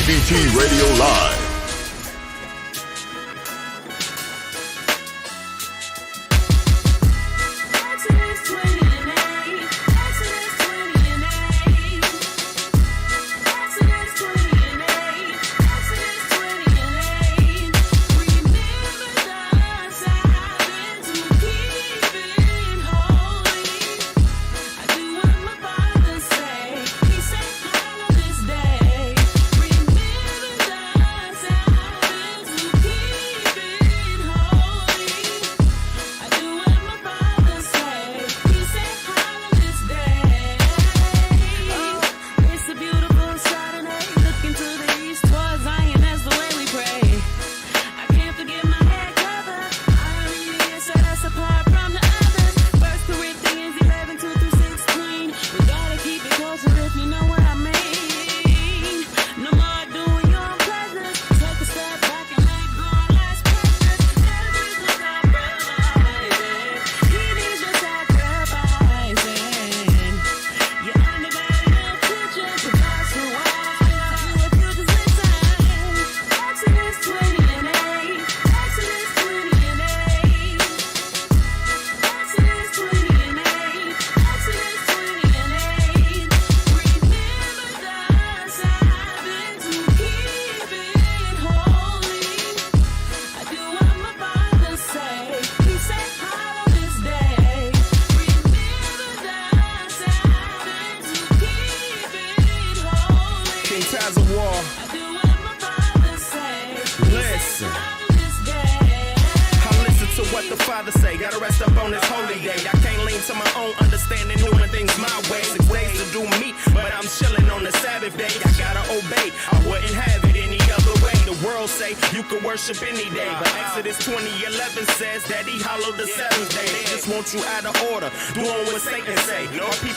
TBT Radio Live.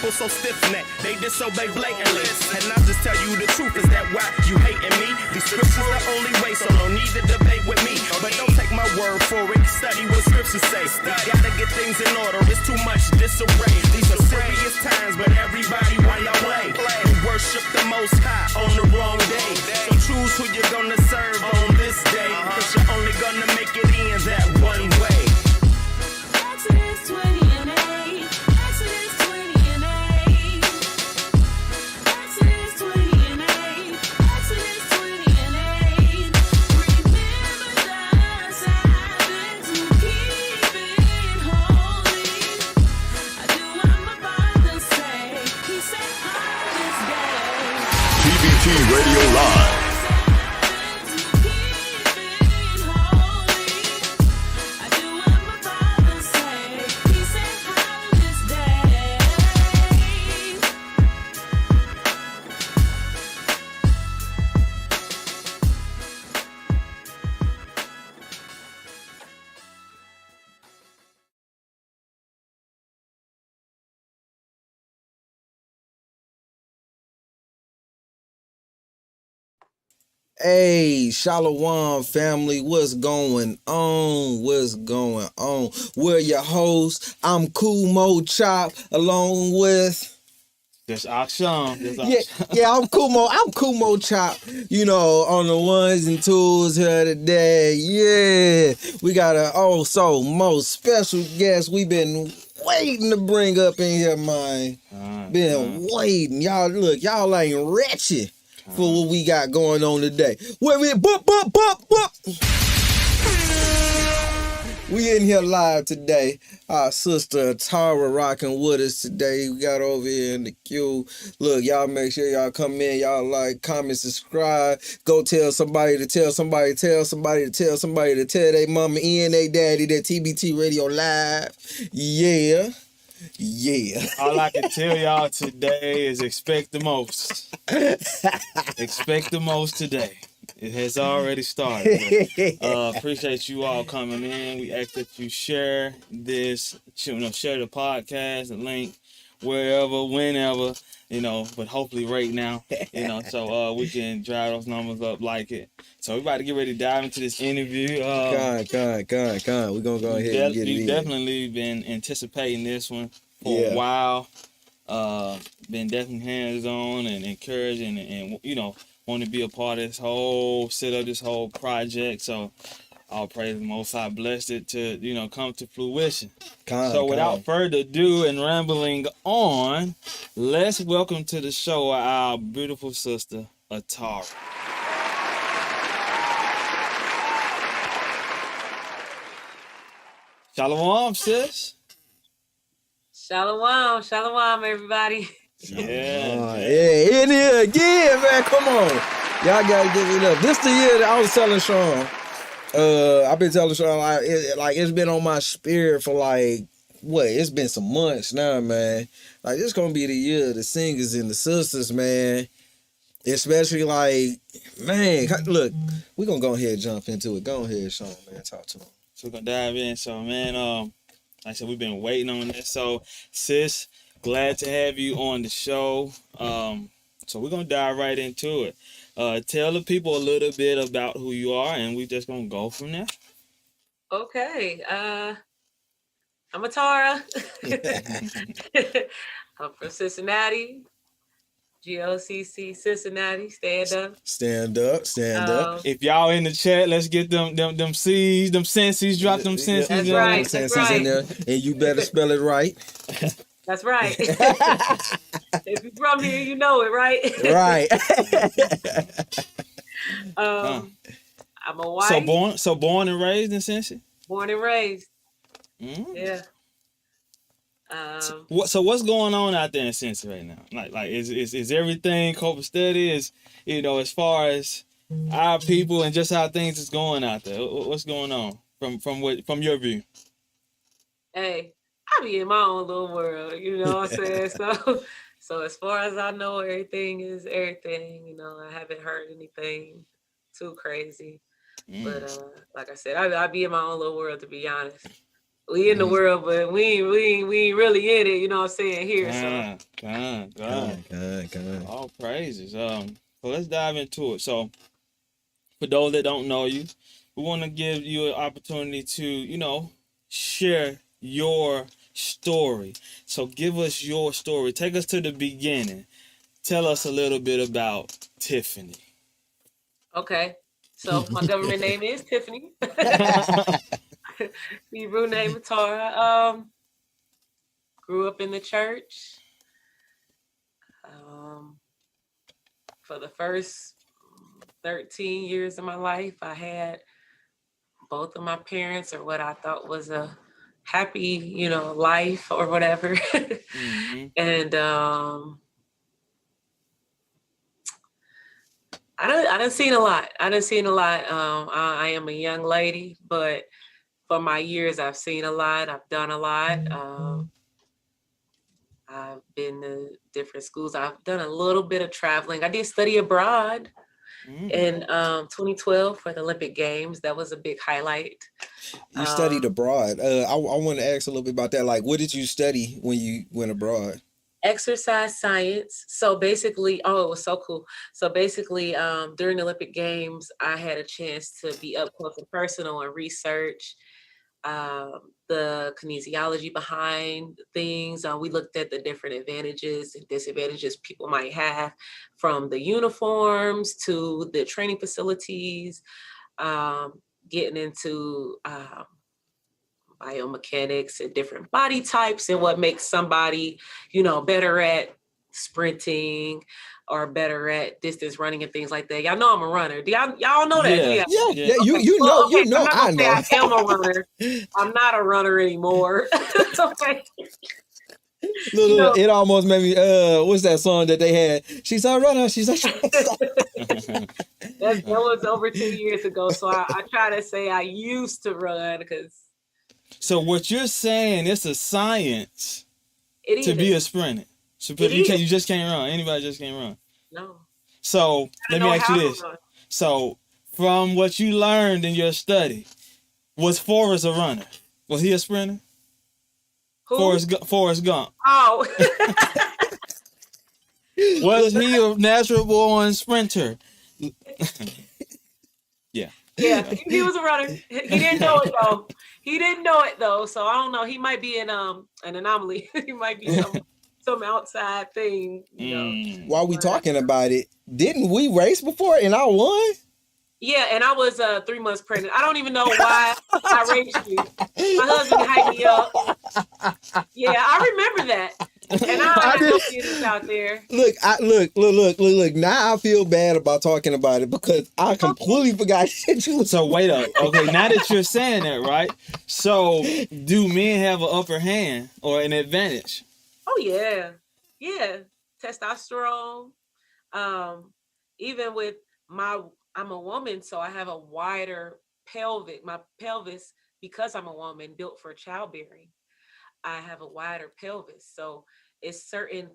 So stiff-necked, they disobey blatantly. And I'll just tell you the truth, is that why you hating me? These scriptures the only way, so no need to debate with me. But don't take my word for it, study what scriptures say. We gotta get things in order, it's too much disarray. These are serious times, but everybody wanna play. You worship the Most High on the wrong day. So choose who you're gonna serve on this day, cause you're only gonna make it in that one way. Exodus 20 and 8. Exodus 20 and 8. Exodus 20 and 8. Exodus 20 and 8. Remember the Sabbath to keep it holy. I do what my Father say. He said on this day. TBT Radio Live. Hey, Shalom family, what's going on? What's going on? We're your hosts. I'm Cool Mo Chop, along with This Akshan. I'm Cool Mo. I'm Cool Mo Chop. You know, on the ones and twos here today. Yeah, we got a so most special guest we've been waiting to bring up in here, man. Been waiting. Y'all look, y'all ain't wretched for what we got going on today. Where we boop. We in here live today. Our sister Atarah rocking with us today. We got over here in the queue. Look, y'all make sure y'all come in. Y'all like, comment, subscribe. Go tell somebody to tell somebody, tell somebody to tell somebody to tell their mama and their daddy that TBT Radio Live. Yeah. All I can tell y'all today is expect the most. Expect the most today. It has already started. Appreciate you all coming in. We ask that you share this, share the podcast, the link, wherever, whenever, but hopefully right now, so we can drive those numbers up like it. So we're about to get ready to dive into this interview. God. We're going to go ahead and get it in. We've definitely been anticipating this one for a while. Been definitely hands-on and encouraging and want to be a part of this whole this whole project. So all praise the Most High blessed it to, come to fruition. So without further ado and rambling on, let's welcome to the show our beautiful sister, Atarah. Shalom, sis. Shalom, shalom, everybody. Yeah. In here again, man. Come on. Y'all gotta give it up. This the year that I was telling Sean. I've been telling Sean it's been on my spirit for it's been some months now, man. Like it's gonna be the year of the singers and the sisters, man. Especially man, look, we're gonna go ahead and jump into it. Go ahead, Sean, man. Talk to him. So we're gonna dive in. So man, like I said, we've been waiting on this. So sis, glad to have you on the show. So we're gonna dive right into it. Tell the people a little bit about who you are, and we're just gonna go from there. Okay, I'm Atarah. I'm from Cincinnati, GLCC Cincinnati. Stand up. If y'all in the chat, let's get them C's, them senses, drop them senses. That's right. Senses in there, and you better spell it right. That's right. If you're from here, you know it, right? Right. I'm a wife. So born and raised in Cincy? Born and raised. Mm-hmm. Yeah. So what's going on out there in Cincy right now? Like is everything copacetic? Is as far as our people and just how things is going out there? What's going on from your view? Hey, I be in my own little world, you know what I'm saying? So as far as I know, everything is everything. I haven't heard anything too crazy. But like I said, I be in my own little world, to be honest. We in the world, but we ain't really in it, you know what I'm saying, here. God. All praises. So let's dive into it. So for those that don't know you, we want to give you an opportunity to, share your story. So give us your story. Take us to the beginning. Tell us a little bit about Tiffany. Okay. So my government name is Tiffany. Hebrew name Atarah. Grew up in the church. For the first 13 years of my life, I had both of my parents, or what I thought was a happy, life or whatever. Mm-hmm. And I done seen a lot. I am a young lady, but for my years, I've seen a lot. I've done a lot. I've been to different schools. I've done a little bit of traveling. I did study abroad in 2012 for the Olympic Games. That was a big highlight. You studied abroad. I want to ask a little bit about that. Like, what did you study when you went abroad? Exercise science. So basically, it was so cool. So basically, during the Olympic Games, I had a chance to be up close and personal and research the kinesiology behind things. We looked at the different advantages and disadvantages people might have, from the uniforms to the training facilities, getting into biomechanics and different body types and what makes somebody, better at sprinting or better at distance running and things like that. Y'all know I'm a runner. Y'all know that? Yeah. Okay. You know. I'm not gonna say I am a runner. I'm not a runner anymore. Okay. It almost made me, what's that song that they had? She's a runner, she's a that was over 2 years ago. So I try to say I used to run because. So what you're saying, it's a science to be a sprinter. So you just can't run. Anybody just can't run. No. So let me ask you this. So from what you learned in your study, was Forrest a runner? Was he a sprinter? Who? Forrest Gump. Oh. Was he a natural born sprinter? Yeah. Yeah, he was a runner. He didn't know it though. So I don't know. He might be an anomaly. He might be some outside thing, you know. While we talking about it, didn't we race before and I won? Yeah, and I was 3 months pregnant. I don't even know why I raced you. My husband hyped me up. Yeah, I remember that. And I have no feelings out there. Look. Now I feel bad about talking about it because I completely forgot that you was. So wait up. Okay, now that you're saying that, right? So do men have an upper hand or an advantage? Oh yeah. Yeah. Testosterone. Even with I'm a woman, so I have a wider my pelvis, because I'm a woman built for childbearing. I have a wider pelvis. So it's certain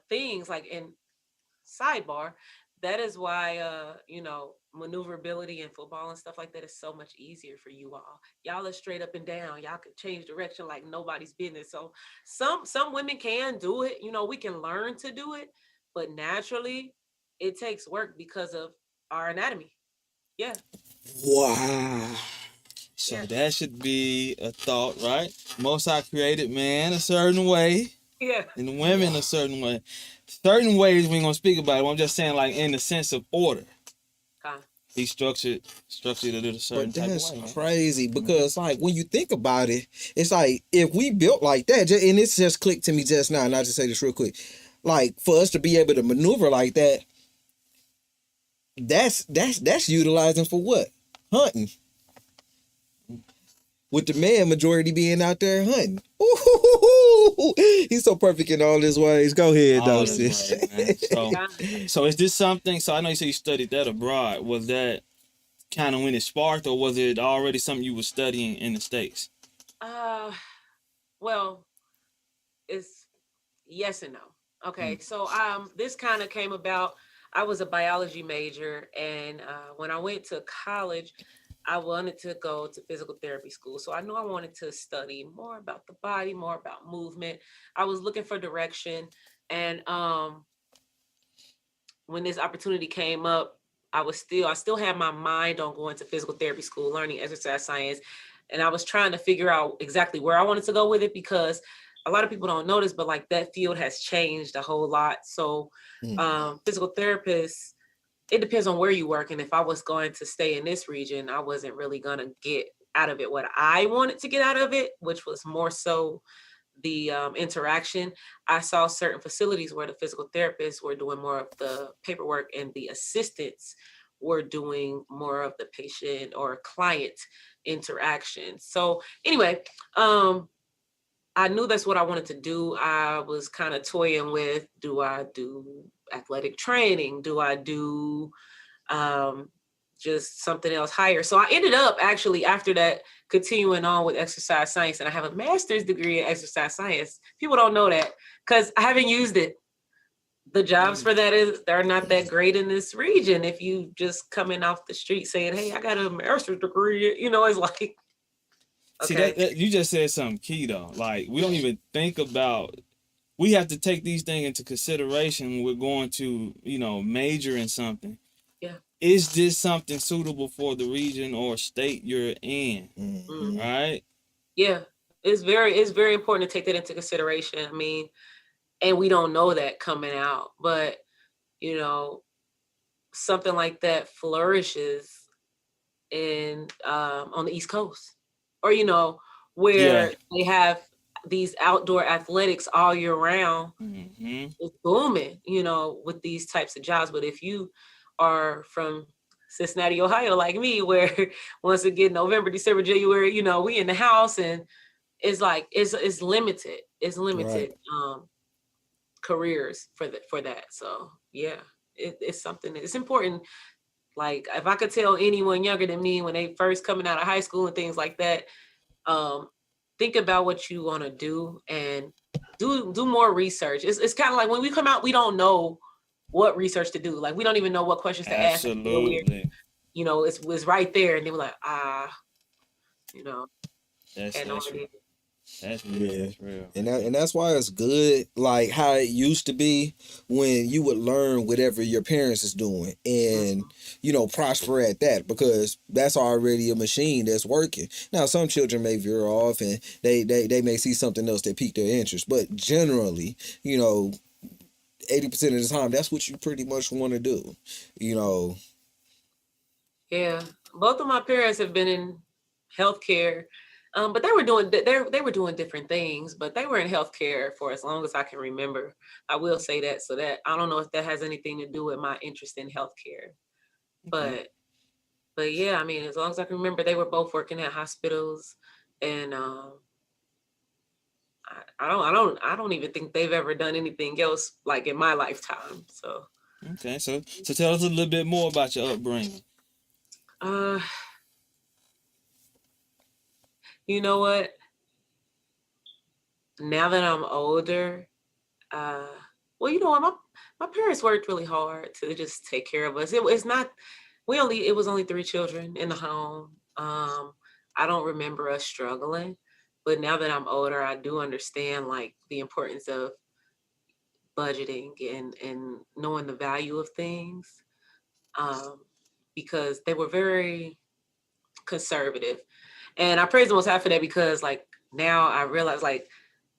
things like in sidebar. That is why maneuverability in football and stuff like that is so much easier for you all. Y'all are straight up and down. Y'all can change direction like nobody's business. So some women can do it. We can learn to do it, but naturally it takes work because of our anatomy. Yeah. Wow. So that should be a thought, right? Most High created man a certain way, Yeah. and women a certain way. Certain ways we ain't gonna speak about it. I'm just saying, like in the sense of order. He structured it in a certain type of way. That's crazy because, like, when you think about it, it's like if we built like that, and it's just clicked to me just now. And I just say this real quick, like for us to be able to maneuver like that, that's utilizing for what? Hunting. With the man majority being out there hunting. Ooh, he's so perfect in all his ways. Go ahead, though, sis. So is this something? So I know you said you studied that abroad. Was that kind of when it sparked, or was it already something you were studying in the States? Well, it's yes and no. Okay, so this kind of came about. I was a biology major, and when I went to college, I wanted to go to physical therapy school. So I knew I wanted to study more about the body, more about movement. I was looking for direction. And when this opportunity came up, I still had my mind on going to physical therapy school, learning exercise science. And I was trying to figure out exactly where I wanted to go with it, because a lot of people don't notice, but like that field has changed a whole lot. So physical therapists, it depends on where you work. And if I was going to stay in this region, I wasn't really going to get out of it what I wanted to get out of it, which was more so the interaction. I saw certain facilities where the physical therapists were doing more of the paperwork and the assistants were doing more of the patient or client interaction. So anyway, I knew that's what I wanted to do. I was kind of toying with, do I do athletic training? Do I do just something else higher? So I ended up actually after that continuing on with exercise science, and I have a master's degree in exercise science. People don't know that because I haven't used it. The jobs for that they're not that great in this region. If you just coming off the street saying, hey, I got a master's degree, it's like, see, okay. that you just said something key though. Like we don't even think about. We have to take these things into consideration when we're going to, major in something. Yeah. Is this something suitable for the region or state you're in? Mm-hmm. Right? Yeah. It's very important to take that into consideration. I mean, and we don't know that coming out, but something like that flourishes in on the East Coast, or where they have these outdoor athletics all year round. Mm-hmm. It's booming, with these types of jobs. But if you are from Cincinnati, Ohio, like me, where once again, November, December, January, we in the house, and it's like, it's limited. It's limited careers for that. So yeah, it's something it's important. Like if I could tell anyone younger than me when they first coming out of high school and things like that, think about what you want to do and do more research. It's kind of like when we come out, we don't know what research to do. Like we don't even know what questions to ask. Absolutely. It's right there, and they were like, That's true. That's real. Yeah. That's real. And that's why it's good, like how it used to be when you would learn whatever your parents is doing and, you know, prosper at that, because that's already a machine that's working. Now, some children may veer off and they may see something else that pique their interest, but generally, you know, 80% of the time, that's what you pretty much want to do, you know. Yeah, both of my parents have been in healthcare, but they were doing they were doing different things, but they were in healthcare for as long as I can remember. I will say that, so that I don't know if that has anything to do with my interest in healthcare, but yeah, I mean, as long as I can remember, they were both working at hospitals, and I don't even think they've ever done anything else like in my lifetime. So, Okay, so tell us a little bit more about your upbringing. uh, you know what? Now that I'm older, well, you know what? My parents worked really hard to just take care of us. It's not, it was only 3 children in the home. I don't remember us struggling, but now that I'm older, I do understand like the importance of budgeting and knowing the value of things, because they were very conservative. And I praise the Most High for that, because like now I realize like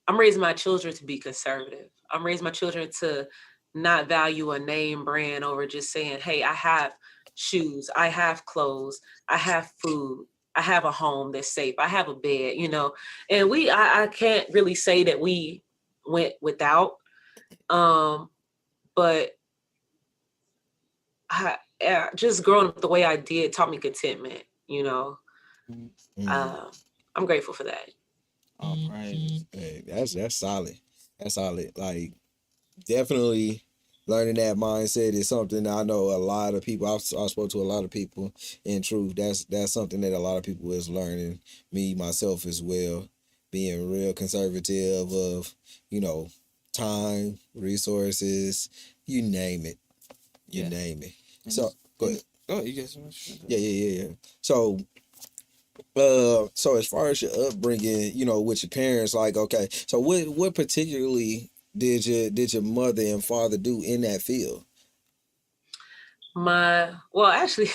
I'm raising my children to be conservative. I'm raising my children to not value a name brand over just saying, hey, I have shoes, I have clothes, I have food, I have a home that's safe, I have a bed, you know. And I can't really say that we went without, but just growing up the way I did taught me contentment, you know. I'm grateful for that. All right. Hey, that's solid. That's solid. Like, definitely learning that mindset is something I know a lot of people. I spoke to a lot of people. In truth, that's something that a lot of people is learning. Me myself as well, being real conservative of, you know, time, resources, you name it. You name it. So go ahead. Oh, you guys. Yeah. So so as far as your upbringing, you know, with your parents, like, okay, so what particularly did your mother and father do in that field? Actually,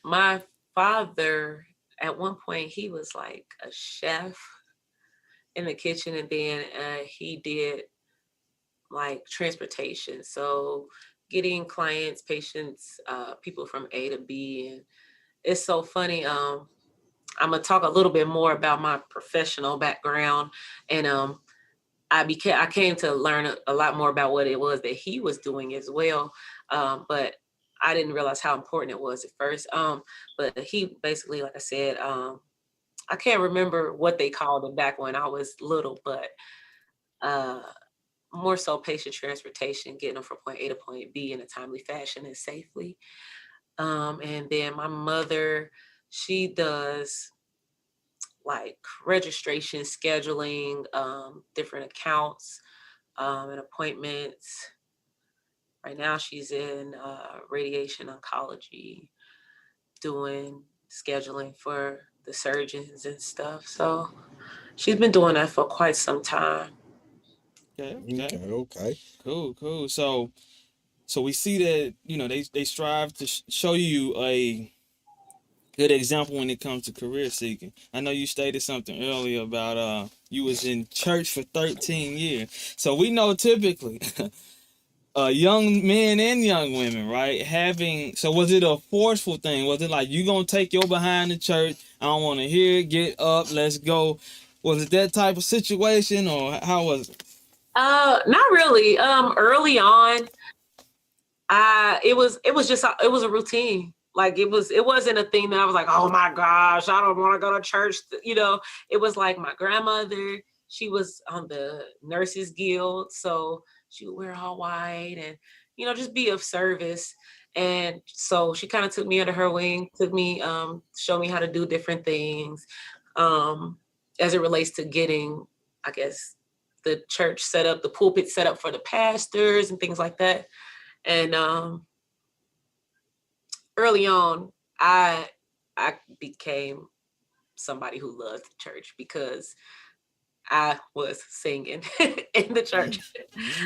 my father, at one point, he was like a chef in the kitchen, and then he did like transportation. So getting clients, patients, people from A to B. And it's so funny. I'm gonna talk a little bit more about my professional background, and I came to learn a lot more about what it was that he was doing as well. But I didn't realize how important it was at first. But he basically, like I said, I can't remember what they called it back when I was little, but uh, more so patient transportation, getting them from point A to point B in a timely fashion and safely. And then my mother, she does like registration, scheduling, different accounts, and appointments. Right now, she's in radiation oncology, doing scheduling for the surgeons and stuff. So she's been doing that for quite some time. Okay. Okay. Cool. So we see that, you know, they strive to show you a good example when it comes to career seeking. I know you stated something earlier about you was in church for 13 years. So we know typically young men and young women, right? So was it a forceful thing? Was it like, you gonna take your behind the church? I don't want to hear it. Get up, let's go. Was it that type of situation, or how was it? Not really. Early on, it was a routine. Like it wasn't a thing that I was like, oh my gosh, I don't want to go to church. You know, it was like my grandmother, she was on the Nurses Guild, so she would wear all white and, you know, just be of service. And so she kind of took me under her wing, showed me how to do different things, as it relates to getting, I guess, the church set up, the pulpit set up for the pastors and things like that. And early on, I became somebody who loved the church, because I was singing in the church.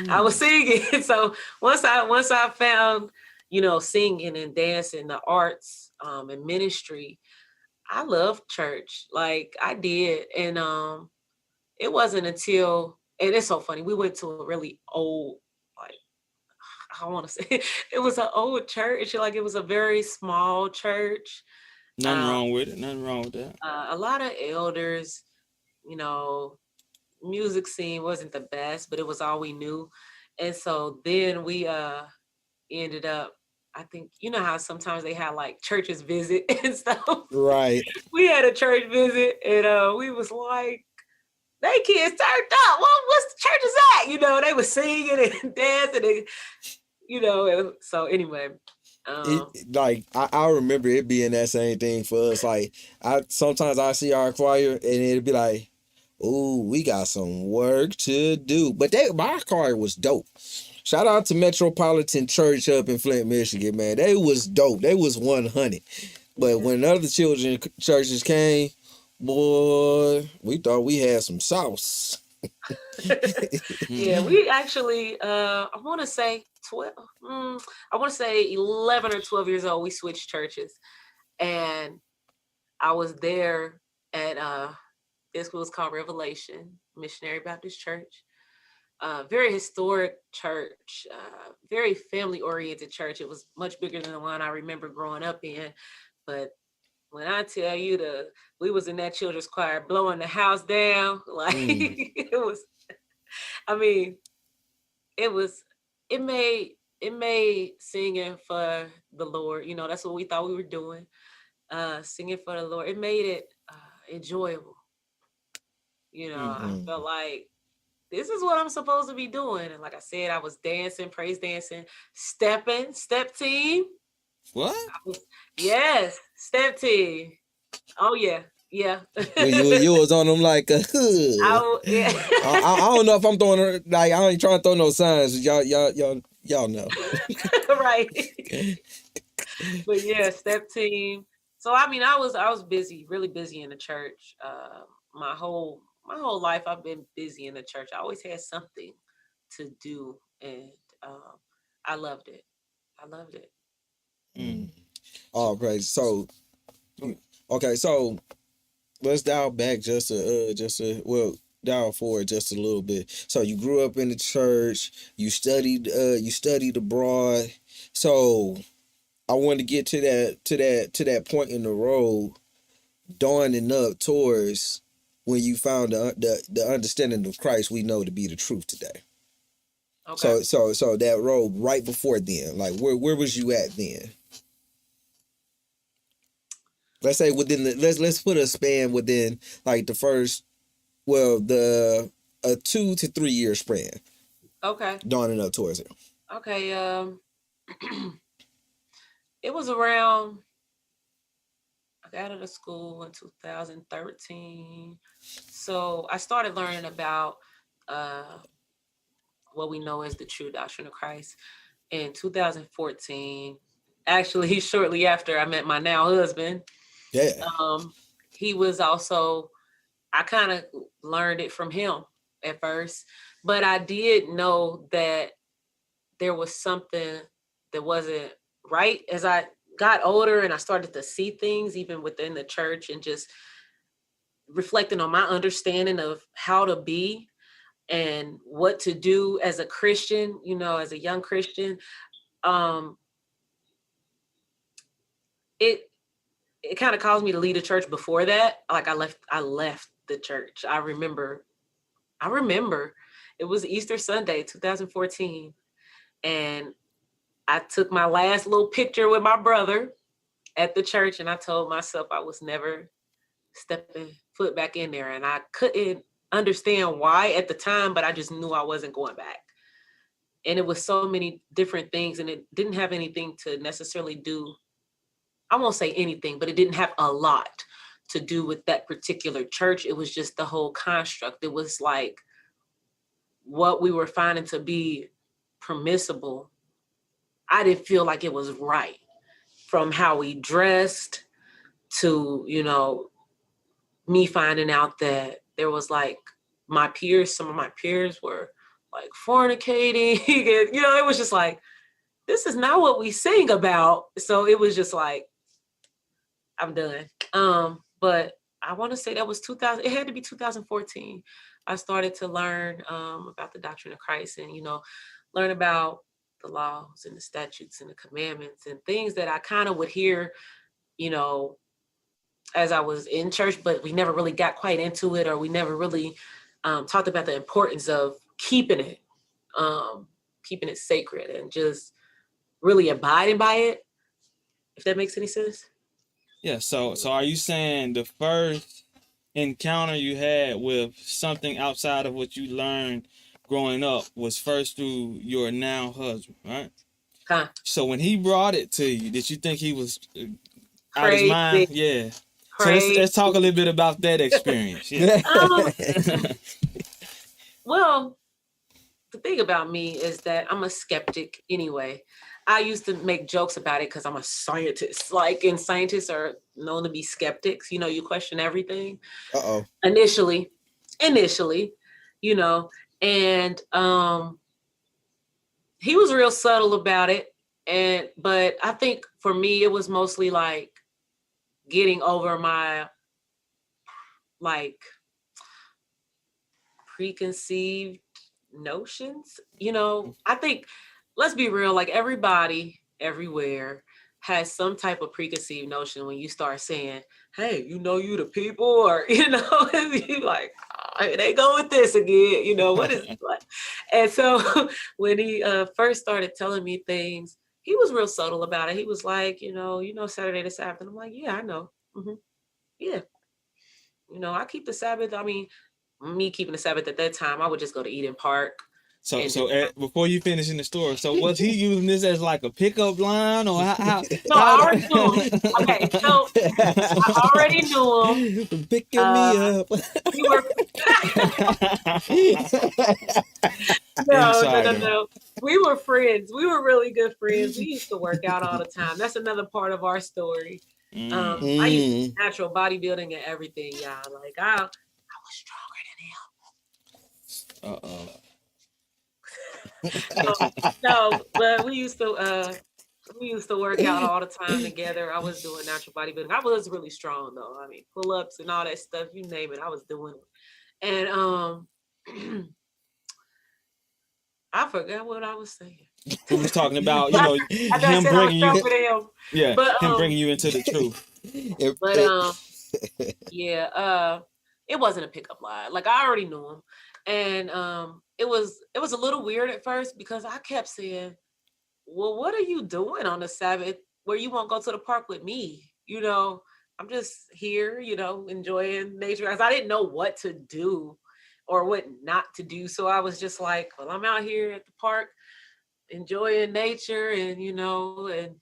I was singing. So once I found, singing and dancing, the arts, and ministry, I loved church. Like I did. And it wasn't until, and it's so funny, we went to a really old, like, I want to say it was an old church. Like it was a very small church. Nothing wrong with it. Nothing wrong with that. A lot of elders, you know, music scene wasn't the best, but it was all we knew. And so then we ended up, I think, you know how sometimes they have like churches visit and stuff. Right. We had a church visit and we was like, they kids turned up. Well, what's the church is at? They was singing and dancing and, so anyway. I remember it being that same thing for us. Like sometimes I see our choir and it'd be like, ooh, we got some work to do. But my choir was dope. Shout out to Metropolitan Church up in Flint, Michigan, man. They was dope. They was 100. But when other children churches came, boy, we thought we had some sauce. Yeah, we actually, I want to say 12, I want to say 11 or 12 years old, we switched churches. And I was there at, this was called Revelation Missionary Baptist Church. Very historic church, very family-oriented church. It was much bigger than the one I remember growing up in. But when I tell you we was in that children's choir blowing the house down, like it was, I mean, it made singing for the Lord, that's what we thought we were doing, singing for the Lord. It made it enjoyable. I felt like this is what I'm supposed to be doing. And like I said, I was dancing, praise dancing, step team. What? Yes, step team. Oh yeah. Yeah. you was on them like a hood. Yeah. I don't know if I'm throwing like I ain't trying to throw no signs. Y'all know. Right. But yeah, step team. So I mean, I was busy, really busy in the church. My whole life I've been busy in the church. I always had something to do, and I loved it. Oh, great. So, okay, so let's dial back dial forward just a little bit. So you grew up in the church. You studied abroad. So I want to get to that point in the road, dawning up towards when you found the understanding of Christ we know to be the truth today. Okay. So that road right before then, like where was you at then? Let's say within let's put a span within like the first, a 2 to 3 year span. Okay. Dawning up towards it. Okay. It was around, I got out of school in 2013. So I started learning about what we know as the true doctrine of Christ in 2014. Actually, shortly after I met my now husband. Yeah. He was also, I kind of learned it from him at first, but I did know that there was something that wasn't right as I got older and I started to see things even within the church and just reflecting on my understanding of how to be and what to do as a Christian, as a young Christian. It kind of caused me to leave the church before that. Like I left the church. I remember it was Easter Sunday, 2014. And I took my last little picture with my brother at the church and I told myself I was never stepping foot back in there. And I couldn't understand why at the time, but I just knew I wasn't going back. And it was so many different things and it didn't have anything to necessarily do. I won't say anything, but it didn't have a lot to do with that particular church. It was just the whole construct. It was like what we were finding to be permissible. I didn't feel like it was right, from how we dressed to, me finding out that there was like my peers, some of my peers were like fornicating. And, you know, it was just like, this is not what we sing about. So it was just like, I'm done. But I want to say that was 2000. It had to be 2014. I started to learn about the doctrine of Christ, and, you know, learn about the laws and the statutes and the commandments and things that I kind of would hear, you know, as I was in church, but we never really got quite into it, or we never really talked about the importance of keeping it sacred and just really abiding by it, if that makes any sense. Yeah, so are you saying the first encounter you had with something outside of what you learned growing up was first through your now husband, right? Huh. So So when he brought it to you, did you think he was out his mind? crazy, Yeah. So crazy. let's talk a little bit about that experience. Yeah. Well, the thing about me is that I'm a skeptic anyway. I used to make jokes about it because I'm a scientist. Like, and scientists are known to be skeptics. You know, you question everything. Uh-oh. Initially, you know, and he was real subtle about it. But I think for me, it was mostly like getting over my like preconceived notions. You know, I think, let's be real, like everybody everywhere has some type of preconceived notion when you start saying, hey, you know, you the people, or, you know, you like, oh, here they go with this again, you know, what is what? And so when he first started telling me things, he was real subtle about it. He was like, you know, Saturday to Sabbath. And I'm like, yeah, I know. Yeah. You know, I keep the Sabbath. I mean, me keeping the Sabbath at that time, I would just go to Eden Park. So before you finish in the story, so was he using this as like a pickup line, or how? No, I already knew him. Okay, so I already knew him. Picking me up. We were no. We were friends. We were really good friends. We used to work out all the time. That's another part of our story. I used to do natural bodybuilding and everything, y'all. Like I was stronger than him. No, but we used to work out all the time together. I was doing natural bodybuilding. I was really strong though. I mean, pull-ups and all that stuff, you name it, I was doing it. And I forgot what I was saying. We was talking about, you know, him bringing you into the truth. But yeah, it wasn't a pickup line. Like, I already knew him. And it was a little weird at first because I kept saying, well, what are you doing on the Sabbath where you won't go to the park with me? You know, I'm just here, you know, enjoying nature. Because I didn't know what to do or what not to do. So I was just like, well, I'm out here at the park enjoying nature and, you know, and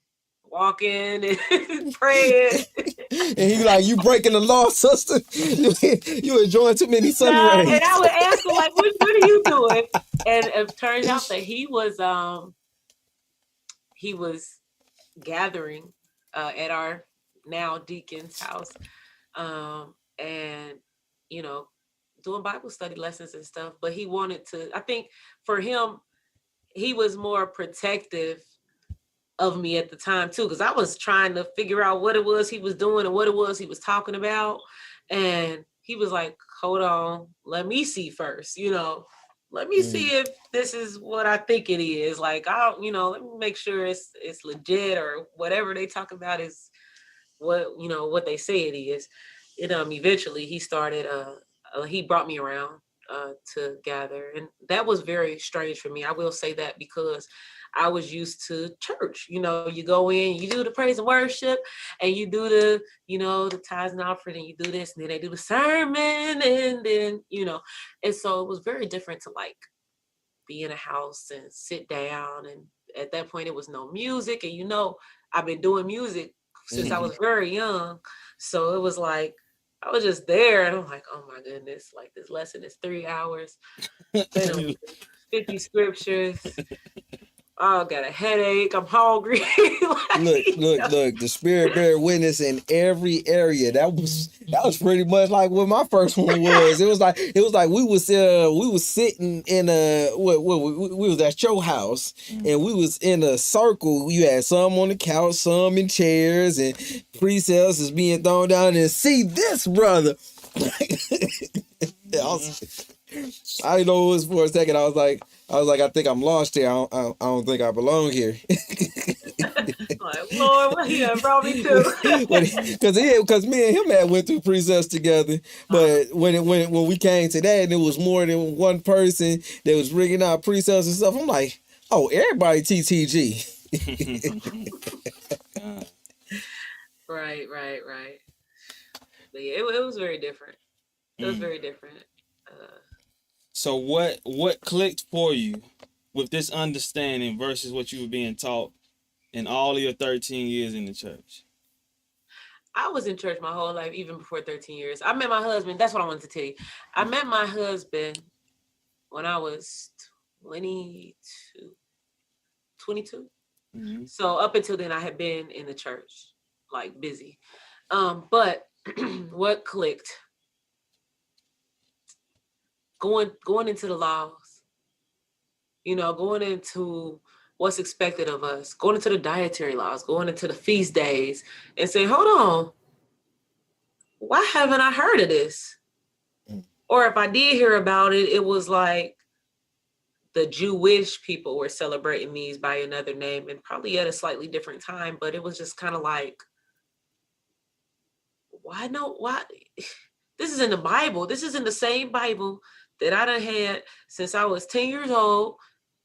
walking and praying. And he like, you breaking the law, sister. You enjoying too many sun rays. And I would ask him, like, what are you doing? And it turns out that he was gathering at our now deacon's house, and, you know, doing Bible study lessons and stuff. But he wanted to, I think for him, he was more protective of me at the time too, because I was trying to figure out what it was he was doing and what it was he was talking about. And he was like, hold on, let me see first, you know, let me see if this is what I think it is. Like, let me make sure it's legit, or whatever they talk about is what they say it is. And eventually he started, he brought me around to gather. And that was very strange for me. I will say that, because I was used to church. You know, you go in, you do the praise and worship, and you do the, you know, the tithes and offering, and you do this, and then they do the sermon, and then, you know, and so it was very different to like be in a house and sit down. And at that point it was no music. And, you know, I've been doing music since I was very young. So it was like, I was just there, and I'm like, oh my goodness, like this lesson is 3 hours, 50 scriptures. I got a headache. I'm hungry. Look, the spirit bear witness in every area. That was pretty much like what my first one was. It was like we was sitting in a we was at your house, and we was in a circle. You had some on the couch, some in chairs, and pre-sales is being thrown down, and see this brother. I didn't know it was for a second. I was like, I think I'm lost here. I don't think I belong here. Like, Lord, what he done brought me to? Because me and him had went through precepts together. But when we came to that, and it was more than one person that was bringing out precepts and stuff, I'm like, oh, everybody TTG. Right. But yeah, it was very different. It was very different. So what clicked for you with this understanding versus what you were being taught in all of your 13 years in the church? I was in church my whole life, even before 13 years. I met my husband. That's what I wanted to tell you. I met my husband when I was 22. Mm-hmm. So up until then, I had been in the church, like busy. But what clicked? Going into the laws, going into what's expected of us, going into the dietary laws, going into the feast days, and saying, hold on, why haven't I heard of this? Or if I did hear about it, it was like the Jewish people were celebrating these by another name, and probably at a slightly different time, but it was just kind of like, why? This is in the Bible. This is in the same Bible that I done had since I was 10 years old.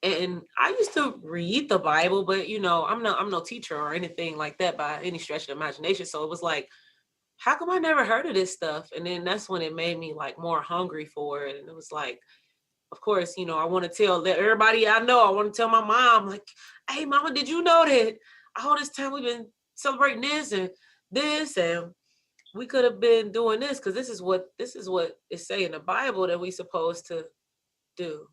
And I used to read the Bible, but I'm no teacher or anything like that by any stretch of the imagination. So it was like, how come I never heard of this stuff? And then that's when it made me like more hungry for it. And it was like, of course, I want to tell everybody I know. I want to tell my mom, like, hey, mama, did you know that all this time we've been celebrating this and we could have been doing this, because this is what it say in the Bible that we supposed to do.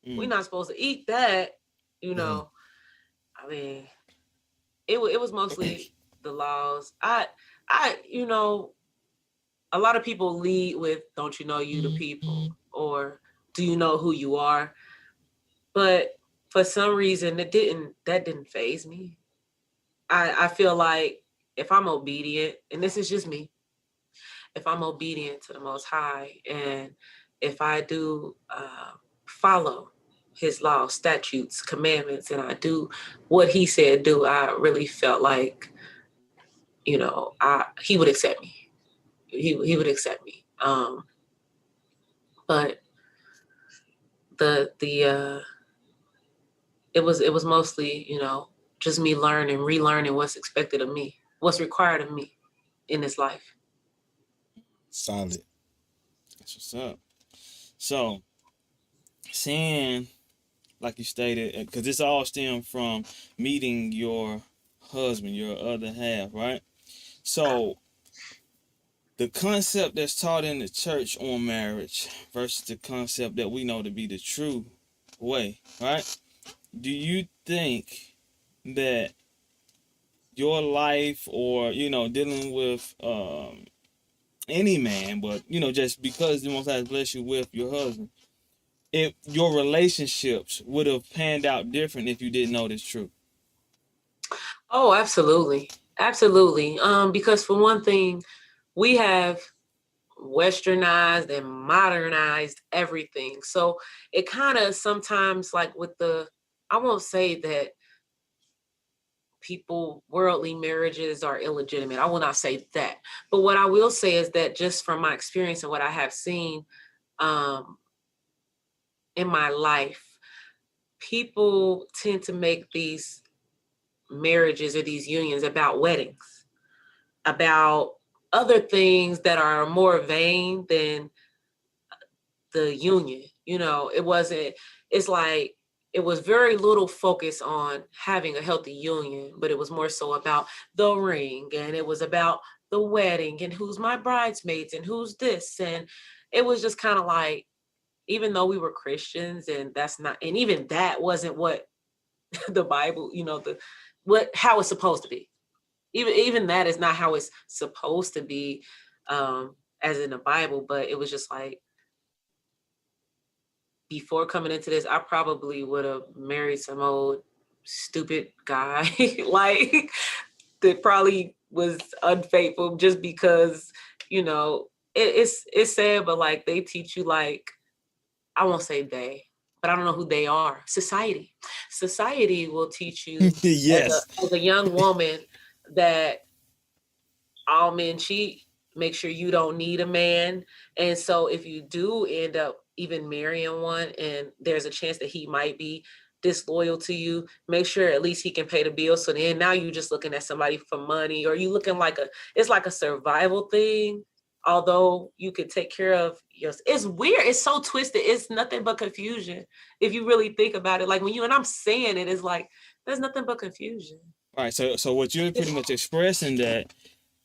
We're not supposed to eat that, I mean, it was mostly the laws. A lot of people lead with, don't you know you the people, or do you know who you are? But for some reason that didn't faze me. I feel like if I'm obedient, and this is just me, if I'm obedient to the Most High, and if I do follow his law, statutes, commandments, and I do what he said do, I really felt like, he would accept me. He would accept me. But it was mostly, just me relearning what's expected of me, what's required of me in this life. Solid. That's what's up. So, seeing, like you stated, because this all stemmed from meeting your husband, your other half, right? So, the concept that's taught in the church on marriage versus the concept that we know to be the true way, right? Do you think that your life, or, dealing with any man, but, just because the Most High has blessed you with your husband, if your relationships would have panned out different if you didn't know this truth? Oh, absolutely. Absolutely. Because for one thing, we have westernized and modernized everything. So it kind of sometimes, like with I won't say that worldly marriages are illegitimate. I will not say that. But what I will say is that just from my experience and what I have seen in my life, people tend to make these marriages or these unions about weddings, about other things that are more vain than the union. It was very little focus on having a healthy union, but it was more so about the ring, and it was about the wedding, and who's my bridesmaids, and who's this. And it was just kind of like, even though we were Christians, and even that wasn't what the Bible, how it's supposed to be. Even that is not how it's supposed to be, as in the Bible. But it was just like, before coming into this, I probably would have married some old stupid guy, like, that probably was unfaithful just because, it's sad, but like, they teach you, like, I won't say they, but I don't know who they are. Society will teach you Yes. as a young woman that all men cheat. Make sure you don't need a man. And so if you do end up even marrying one and there's a chance that he might be disloyal to you, make sure at least he can pay the bill. So then now you're just looking at somebody for money, or you looking like it's like a survival thing. Although you could take care of yours. It's weird. It's so twisted. It's nothing but confusion. If you really think about it, like and I'm saying it, is like, there's nothing but confusion. All right. So what you're pretty much expressing that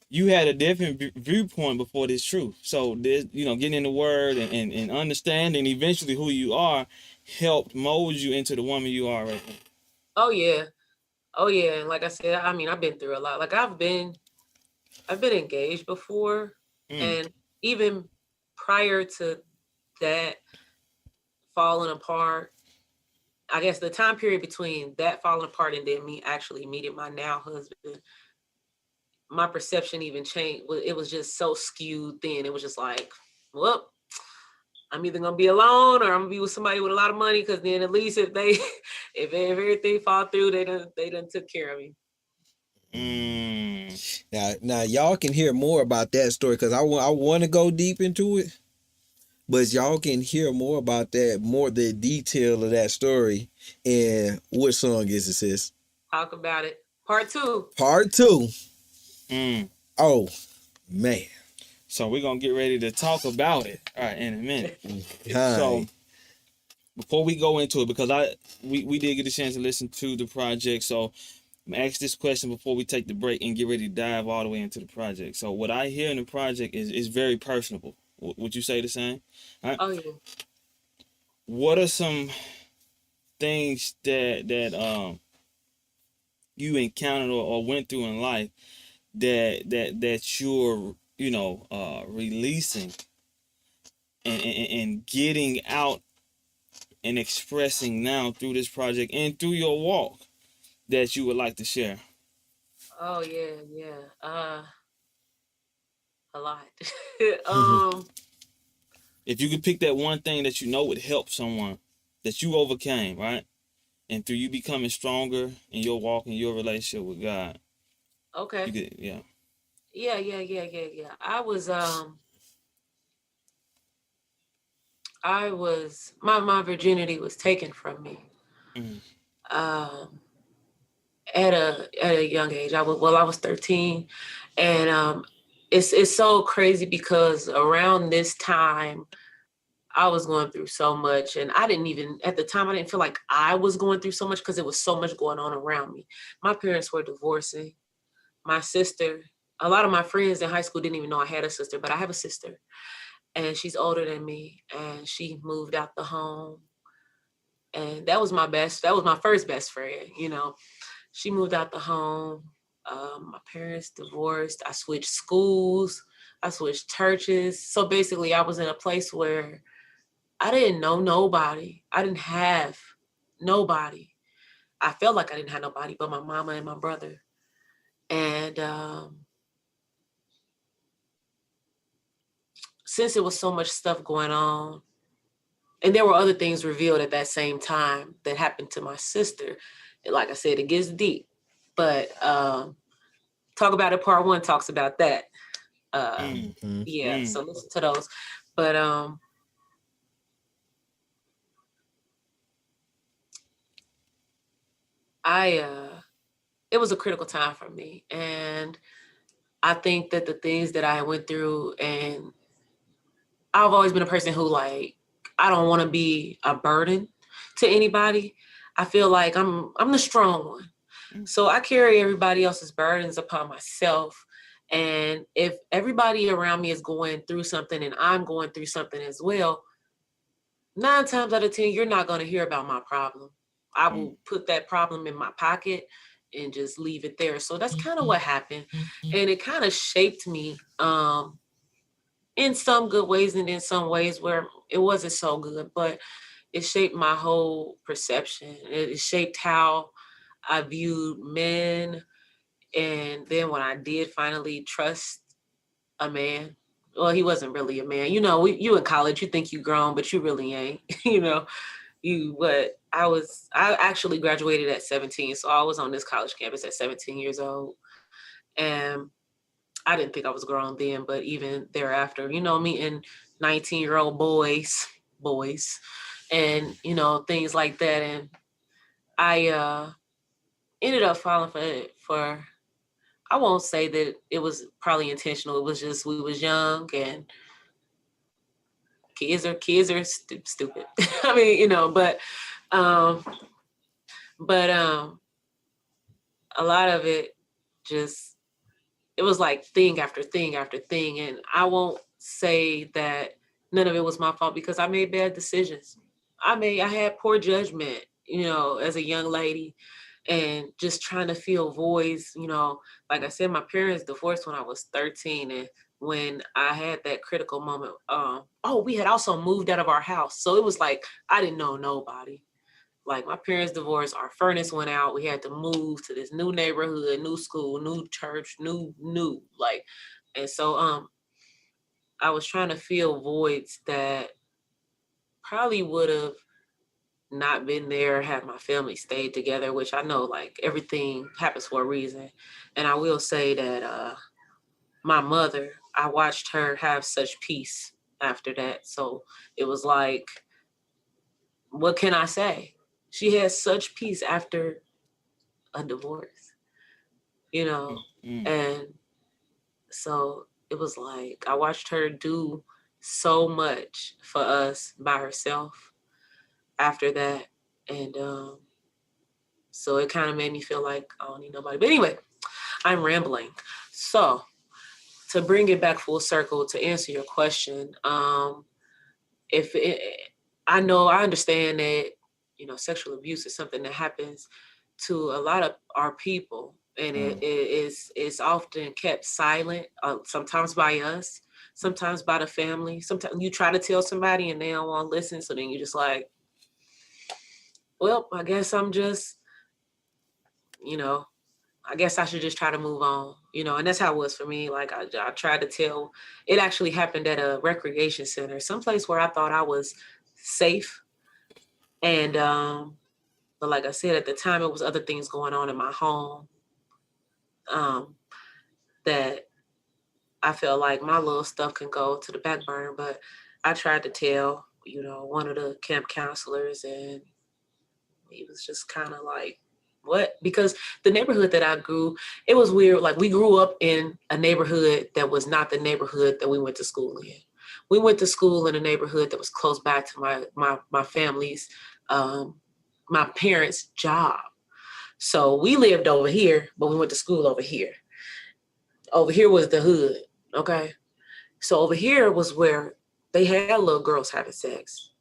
you had a different viewpoint before this truth. So this, getting in the word and understanding eventually who you are helped mold you into the woman you are right now. Oh yeah. And like I said, I mean, I've been through a lot. Like I've been engaged before. And even prior to that falling apart, I guess the time period between that falling apart and then me actually meeting my now husband, my perception even changed. It was just so skewed then. It was just like, well, I'm either gonna be alone or I'm gonna be with somebody with a lot of money, because then at least if everything fall through, they done took care of me. Now y'all can hear more about that story, because I want to go deep into it, but y'all can hear more about that, more the detail of that story. And what song is it, sis? Talk about it. Part 2. Part 2. Oh man. So we're gonna get ready to talk about it, all right, in a minute. Hi. So before we go into it, because we did get a chance to listen to the project, so I'm gonna ask this question before we take the break and get ready to dive all the way into the project. So what I hear in the project is very personable. Would you say the same? All right. Oh yeah. What are some things that you encountered or went through in life that you're releasing and getting out and expressing now through this project and through your walk that you would like to share? Oh yeah. A lot. If you could pick that one thing that would help someone that you overcame, right? And through you becoming stronger in your walk and your relationship with God. Okay. Yeah. I was my virginity was taken from me. At a young age. I was 13, and it's so crazy because around this time I was going through so much, and I didn't feel like I was going through so much because there was so much going on around me. My parents were divorcing. My sister, a lot of my friends in high school didn't even know I had a sister, but I have a sister, and she's older than me, and she moved out the home. And that was my first best friend, She moved out the home. My parents divorced. I switched schools. I switched churches. So basically, I was in a place where I didn't know nobody. I didn't have nobody. I felt like I didn't have nobody but my mama and my brother. And since there was so much stuff going on, and there were other things revealed at that same time that happened to my sister, like I said, it gets deep. But Talk About It Part 1 talks about that. So listen to those. But it was a critical time for me. And I think that the things that I went through, and I've always been a person who, like, I don't want to be a burden to anybody. I feel like I'm the strong one. So I carry everybody else's burdens upon myself. And if everybody around me is going through something and I'm going through something as well, 9 times out of 10, you're not going to hear about my problem. I will put that problem in my pocket and just leave it there. So that's kind of what happened. And it kind of shaped me in some good ways and in some ways where it wasn't so good, but it shaped my whole perception. It shaped how I viewed men. And then when I did finally trust a man, well, he wasn't really a man. You know, you in college, you think you grown, but you really ain't, you know. But I actually graduated at 17. So I was on this college campus at 17 years old. And I didn't think I was grown then, but even thereafter, you know, meeting 19-year-old boys, and, you know, things like that. And I ended up falling for, I won't say that it was probably intentional. It was just, we was young and kids are stupid. I mean, you know, but a lot of it just, it was like thing after thing after thing. And I won't say that none of it was my fault because I made bad decisions. I had poor judgment, you know, as a young lady, and just trying to fill voids, you know. Like I said, my parents divorced when I was 13. And when I had that critical moment, we had also moved out of our house. So it was like, I didn't know nobody. Like my parents divorced, our furnace went out. We had to move to this new neighborhood, new school, new church, new, like, and so I was trying to fill voids that probably would have not been there had my family stayed together, which I know like everything happens for a reason. And I will say that my mother, I watched her have such peace after that. So it was like, what can I say? She had such peace after a divorce, you know, and so it was like, I watched her do so much for us by herself after that. And so it kind of made me feel like I don't need nobody. But anyway, I'm rambling. So to bring it back full circle, to answer your question, I understand that, you know, sexual abuse is something that happens to a lot of our people, and it's often kept silent, sometimes by us, sometimes by the family. Sometimes you try to tell somebody and they don't want to listen, so then you're just like, well, I guess I'm just, you know, I guess I should just try to move on, you know. And that's how it was for me. Like I tried to tell. It actually happened at a recreation center, someplace where I thought I was safe. And but like I said, at the time, it was other things going on in my home that I felt like my little stuff can go to the back burner. But I tried to tell, you know, one of the camp counselors, and he was just kind of like, what? Because the neighborhood that I grew, it was weird. Like we grew up in a neighborhood that was not the neighborhood that we went to school in. We went to school in a neighborhood that was close by to my family's, my parents' job. So we lived over here, but we went to school over here. Over here was the hood, okay? So over here was where they had little girls having sex.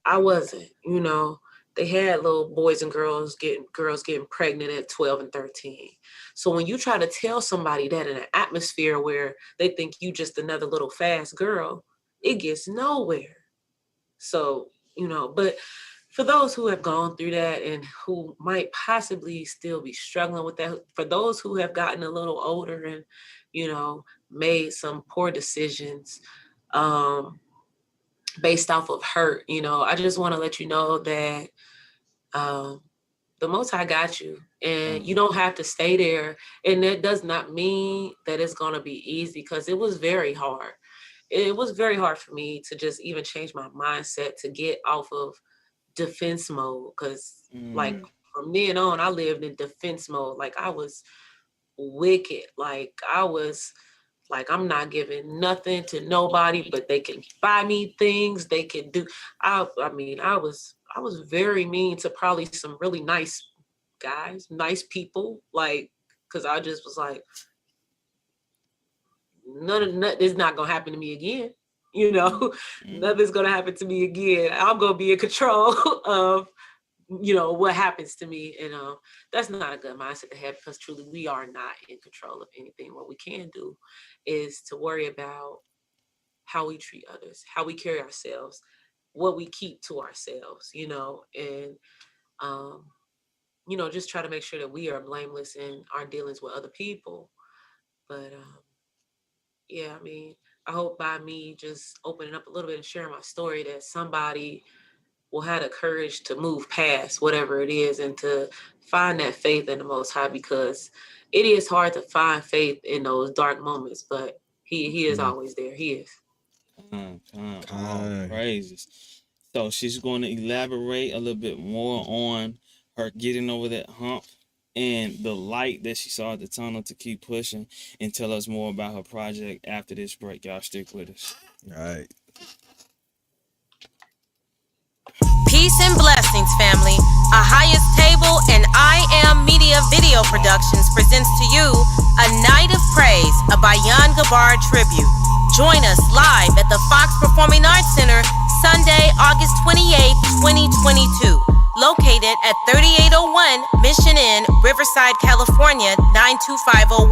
I wasn't, you know. They had little boys and girls getting pregnant at 12 and 13. So when you try to tell somebody that in an atmosphere where they think you just another little fast girl, it gets nowhere. So, you know, but for those who have gone through that and who might possibly still be struggling with that, for those who have gotten a little older and, you know, made some poor decisions, based off of hurt, you know, I just want to let you know that the Most High got you, and you don't have to stay there. And that does not mean that it's going to be easy, because it was very hard. It was very hard for me to just even change my mindset to get off of defense mode, because like from then on, I lived in defense mode. Like I was wicked. Like I was like, I'm not giving nothing to nobody, but they can buy me things. They can do. I mean, I was very mean to probably some really nice guys, nice people. Like, cause I just was like, none is not gonna happen to me again. You know, nothing's gonna happen to me again. I'm gonna be in control of what happens to me. And that's not a good mindset to have, because truly we are not in control of anything. What we can do is to worry about how we treat others, how we carry ourselves, what we keep to ourselves, and just try to make sure that we are blameless in our dealings with other people. But yeah, I mean, I hope by me just opening up a little bit and sharing my story that somebody will have the courage to move past whatever it is and to find that faith in the Most High, because it is hard to find faith in those dark moments, but he is always there. He is. All praises. So she's going to elaborate a little bit more on her getting over that hump and the light that she saw at the tunnel to keep pushing, and tell us more about her project after this break. Y'all stick with us. All right. Peace and blessings, family. A Highest Table and I Am Media Video Productions presents to you A Night of Praise, a Bayan Gabar tribute. Join us live at the Fox Performing Arts Center Sunday, August 28, 2022. Located at 3801 Mission Inn, Riverside, California, 92501.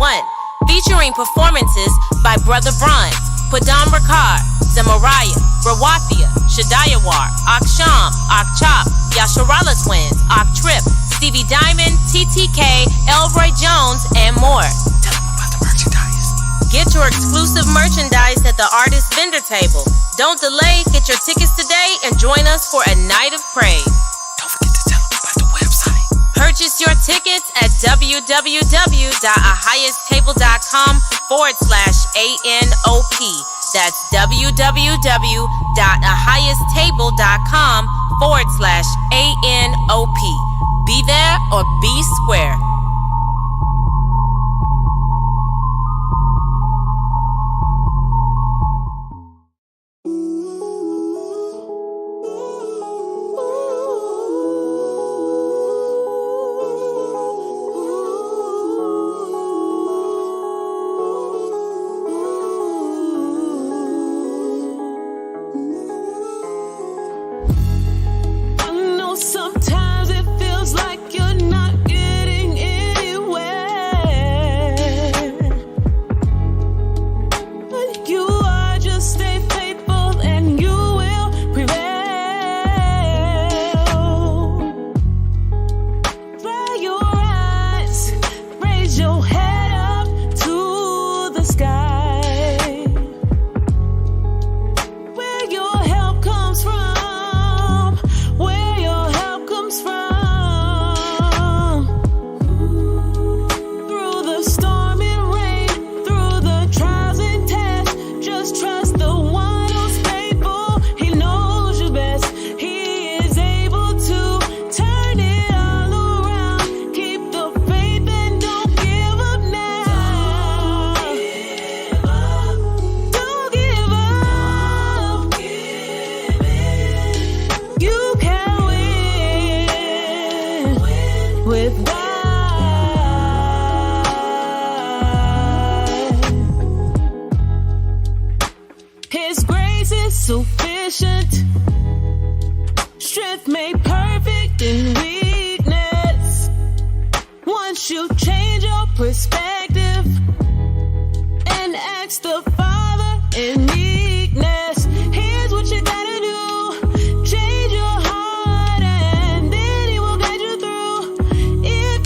Featuring performances by Brother Bronze, Padam Rakar, Zemariah, Rawafia, Shadayawar, Aksham, Akchop, Yasharahla Twins, Trip, Stevie Diamond, TTK, Elroy Jones, and more. Tell them about the merchandise. Get your exclusive merchandise at the artist vendor table. Don't delay, get your tickets today and join us for a night of praise. Don't forget to tell them about the website. Purchase your tickets at www.ahighesttable.com/ANOP. That's www.ahighesttable.com/ANOP. Be there or be square. Sometimes it feels like you're not getting anywhere, but you are, just stay faithful and you will prevail. Dry your eyes, raise your head up to the sky, where your help comes from. With God, His grace is sufficient, strength made perfect in weakness. Once you change your perspective and ask the Father in meekness, here's what you gotta do. Change your heart and then He will guide you through. If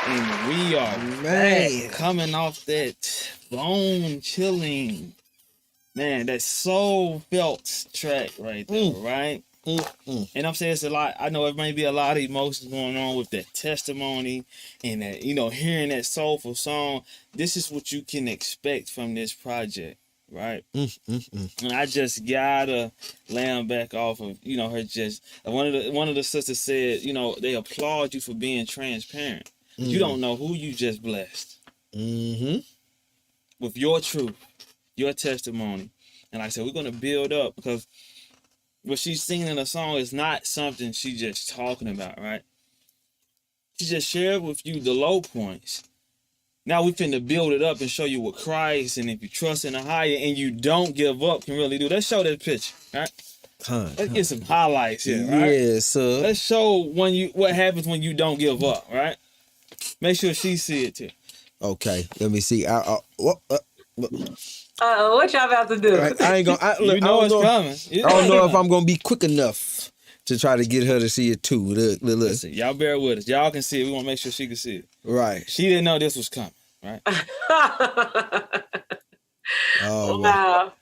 And we are Man. back, coming off that bone-chilling, man, that soul-felt track right there, right? And I'm saying it's a lot. I know it may be a lot of emotions going on with that testimony and that, hearing that soulful song. This is what you can expect from this project, right? And I just gotta lamb back off of, her just one of the sisters said, they applaud you for being transparent. You don't know who you just blessed with your truth, your testimony. And like I said, we're gonna build up because what she's singing in the song is not something she's just talking about, right? She just shared with you the low points. Now we finna build it up and show you what Christ, and if you trust in the higher and you don't give up, can really do. Let's show that picture, right? Let's get some highlights here, right? Yes, sir. Let's show what happens when you don't give up, right? Make sure she see it too. Okay, let me see. What y'all about to do? I ain't gonna. Look, You know it's coming. I don't know if I'm gonna be quick enough to try to get her to see it too. Look. Listen, y'all bear with us. Y'all can see it. We want to make sure she can see it. Right. She didn't know this was coming, right? Oh, wow.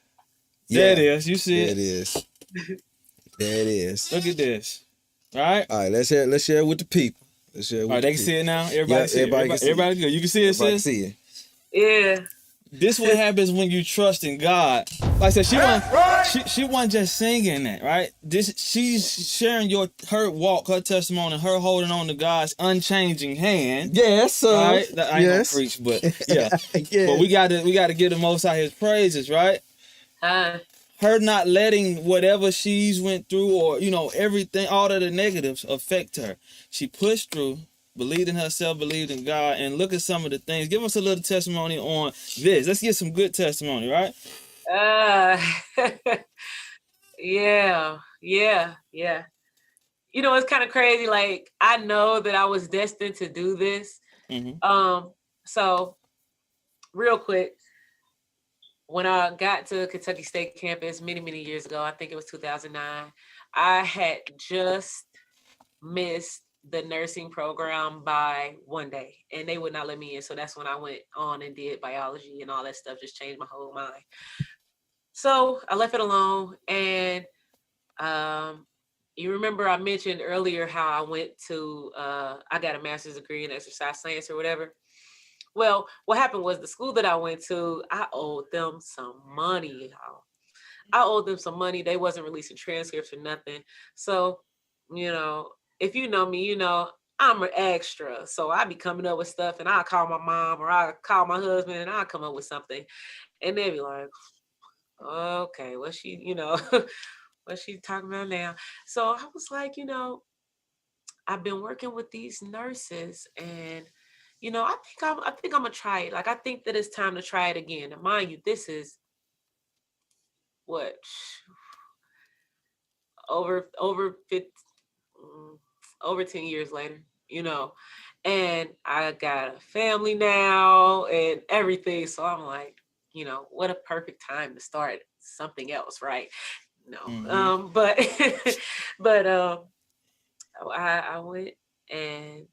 There it is. You see There it? it is. There it is. Look at this. Right? All right, let's share it with the people. Let's share it with All right, the they can see it now. Everybody Yeah, see everybody it. can see it. Everybody good. You can see it, Everybody sis? see it. Yeah. This what happens when you trust in God. Like I said, she wasn't just singing that, right? She's sharing her walk, her testimony, her holding on to God's unchanging hand. Yes, sir. Right? I ain't Yes. gonna preach, but yeah. Yeah. But we gotta give the Most High His praises, right? Her not letting whatever she's went through or, everything, all of the negatives affect her. She pushed through, believed in herself, believed in God, and look at some of the things. Give us a little testimony on this. Let's get some good testimony, right? Yeah. It's kind of crazy. Like, I know that I was destined to do this. So real quick, when I got to Kentucky State campus many, many years ago, I think it was 2009, I had just missed the nursing program by one day, and they would not let me in. So that's when I went on and did biology and all that stuff, just changed my whole mind. So I left it alone. And you remember I mentioned earlier how I went to, I got a master's degree in exercise science or whatever. Well, what happened was the school that I went to, I owed them some money, y'all. I owed them some money. They wasn't releasing transcripts or nothing. So, if you know me, I'm an extra. So I be coming up with stuff, and I call my mom or I call my husband, and I come up with something. And they be like, okay, what's she talking about now? So I was like, I've been working with these nurses, and I think I'm gonna try it. Like, I think that it's time to try it again. And mind you, this is what over 10 years later, and I got a family now and everything. So I'm like, what a perfect time to start something else, right? No, but I went, and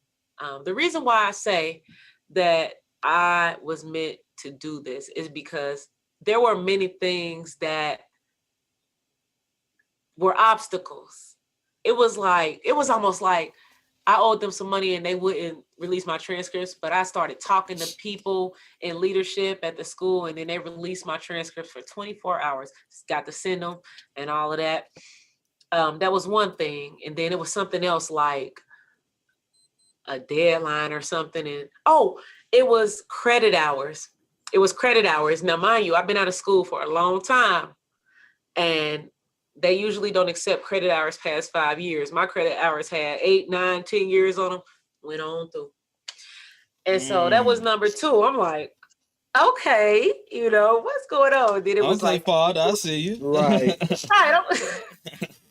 the reason why I say that I was meant to do this is because there were many things that were obstacles. It was almost like I owed them some money and they wouldn't release my transcripts, but I started talking to people in leadership at the school, and then they released my transcripts for 24 hours. Got to send them and all of that. That was one thing. And then it was something else, like a deadline or something. And it was credit hours. Now, mind you, I've been out of school for a long time, and they usually don't accept credit hours past 5 years. My credit hours had 8, 9, 10 years on them, went on through. And so that was number 2. I'm like, okay, what's going on? Then it was like, Father, I see you. Right.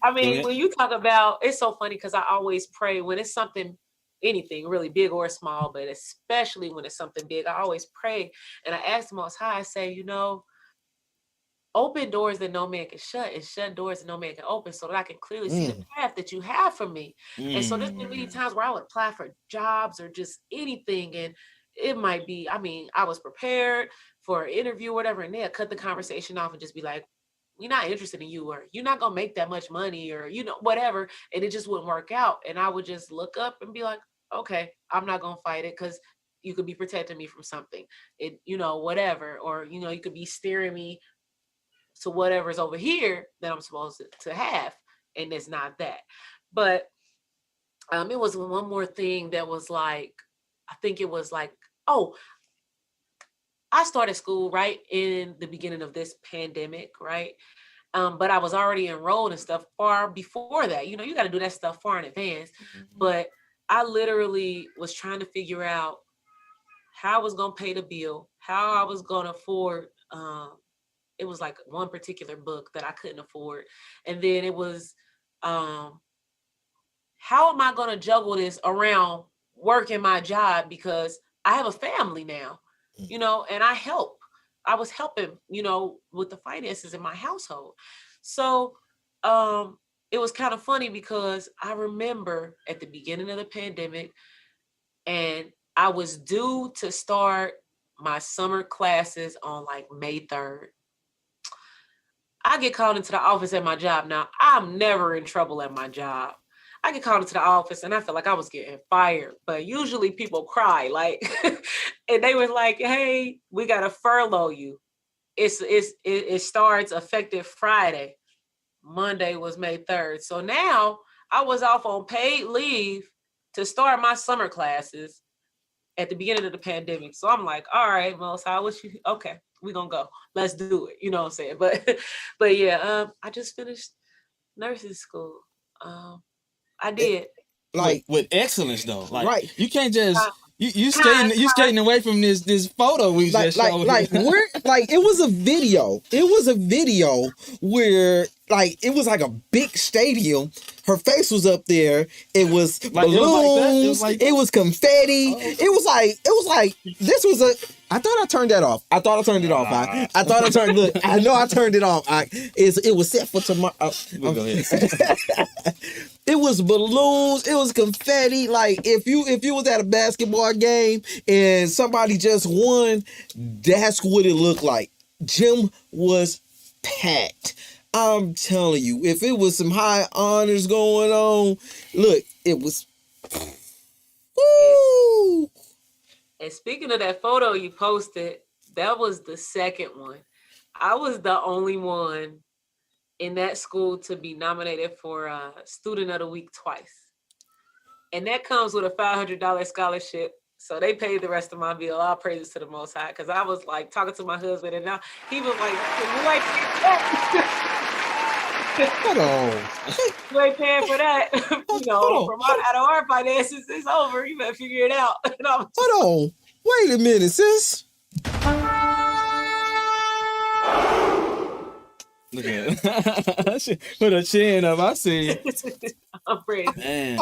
I mean, when you talk about, it's so funny because I always pray when it's something, anything really big or small, but especially when it's something big, I always pray. And I ask the Most High, I say, open doors that no man can shut and shut doors that no man can open, so that I can clearly see the path that you have for me. And so there's been many times where I would apply for jobs or just anything, and it might be, I mean, I was prepared for an interview or whatever, and they'll cut the conversation off and just be like, we're not interested in you, or you're not gonna make that much money, or whatever, and it just wouldn't work out. And I would just look up and be like, okay, I'm not gonna fight it, because you could be protecting me from something, whatever, or you could be steering me to whatever's over here that I'm supposed to have, and it's not that. But it was one more thing that was like, I think it was like, oh, I started school right in the beginning of this pandemic, right? But I was already enrolled and stuff far before that. You got to do that stuff far in advance. But I literally was trying to figure out how I was going to pay the bill, how I was going to afford. It was like one particular book that I couldn't afford. And then it was, how am I going to juggle this around working my job? Because I have a family now, and I was helping, with the finances in my household. So it was kind of funny because I remember at the beginning of the pandemic, and I was due to start my summer classes on like May 3rd. I get called into the office at my job. Now, I'm never in trouble at my job. I get called into the office and I felt like I was getting fired, but usually people cry, like, and they were like, hey, we got to furlough you. It starts effective Friday. Monday was May 3rd. So now I was off on paid leave to start my summer classes at the beginning of the pandemic. So I'm like, all right, Most High, okay, we're going to go. Let's do it. You know what I'm saying? But yeah, I just finished nursing school. I did. Like with excellence though. Like right. You can't just you skating away from this photo we just showed. Like where like it was a video. It was a video where like it was like a big stadium. Her face was up there. It was like, balloons. It was confetti. Oh. It was like this was a. I thought I turned that off. I thought I turned it off. I thought I turned. Look, I know I turned it off. It was set for tomorrow. We'll go ahead. It was balloons. It was confetti. Like if you was at a basketball game and somebody just won, that's what it looked like. Gym was packed. I'm telling you, if it was some high honors going on, look, it was. Woo! And speaking of that photo you posted, that was the second one. I was the only one in that school to be nominated for Student of the Week twice. And that comes with a $500 scholarship. So they paid the rest of my bill. All praises to the Most High. Because I was like talking to my husband and now he was like, you ain't hold on. You ain't paying for that. Out of our finances, it's over. You better figure it out. Hold on. Wait a minute, sis. Look at it. Put her chin up. I see. I'm crazy. Man.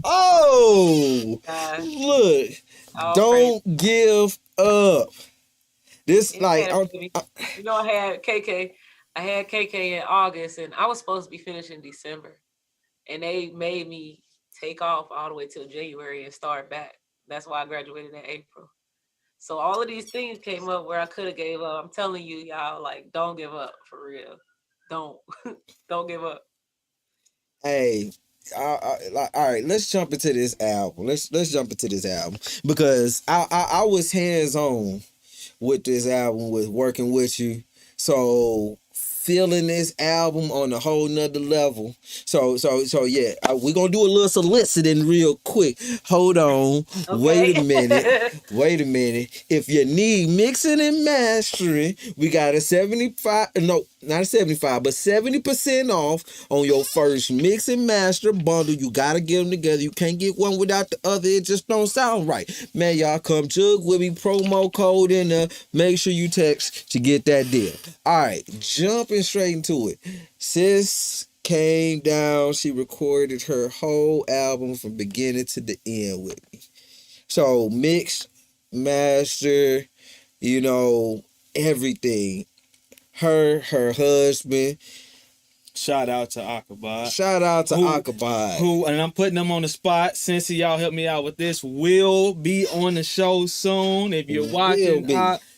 Oh, look. Don't crazy. give up. This I had KK. I had KK in August and I was supposed to be finished in December. And they made me take off all the way till January and start back. That's why I graduated in April. So all of these things came up where I could have gave up. I'm telling you, y'all, like, don't give up for real. Don't give up. Hey, all right, let's jump into this album. Let's jump into this album because I was hands-on with this album, with working with you. So feeling this album on a whole nother level. So yeah, we're gonna do a little soliciting real quick. Hold on. Okay. Wait a minute. If you need mixing and mastering, we got a 70% off on your first mix and master bundle. You gotta get them together. You can't get one without the other. It just don't sound right. Man, y'all come jug with me, promo code in there. Make sure you text to get that deal. All right, jumping straight into it. Sis came down. She recorded her whole album from beginning to the end with me. So mix, master, everything. her husband. Shout out to Akabad. Shout out to Akabad. Who, and I'm putting them on the spot. Since y'all help me out with this, will be on the show soon. If you're watching,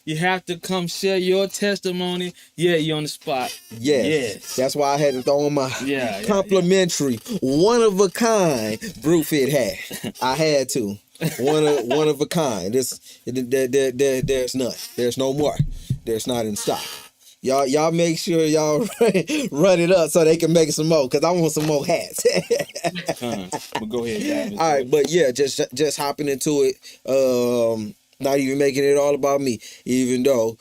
you have to come share your testimony. Yeah, you're on the spot. Yes. That's why I had to throw on my complimentary, one of a kind Brewfit hat. I had to. One of a kind. There's none. There's no more. There's not in stock. Y'all make sure y'all run it up so they can make some more, because I want some more hats. But go ahead, guys. All right, but yeah, just hopping into it. Not even making it all about me, even though,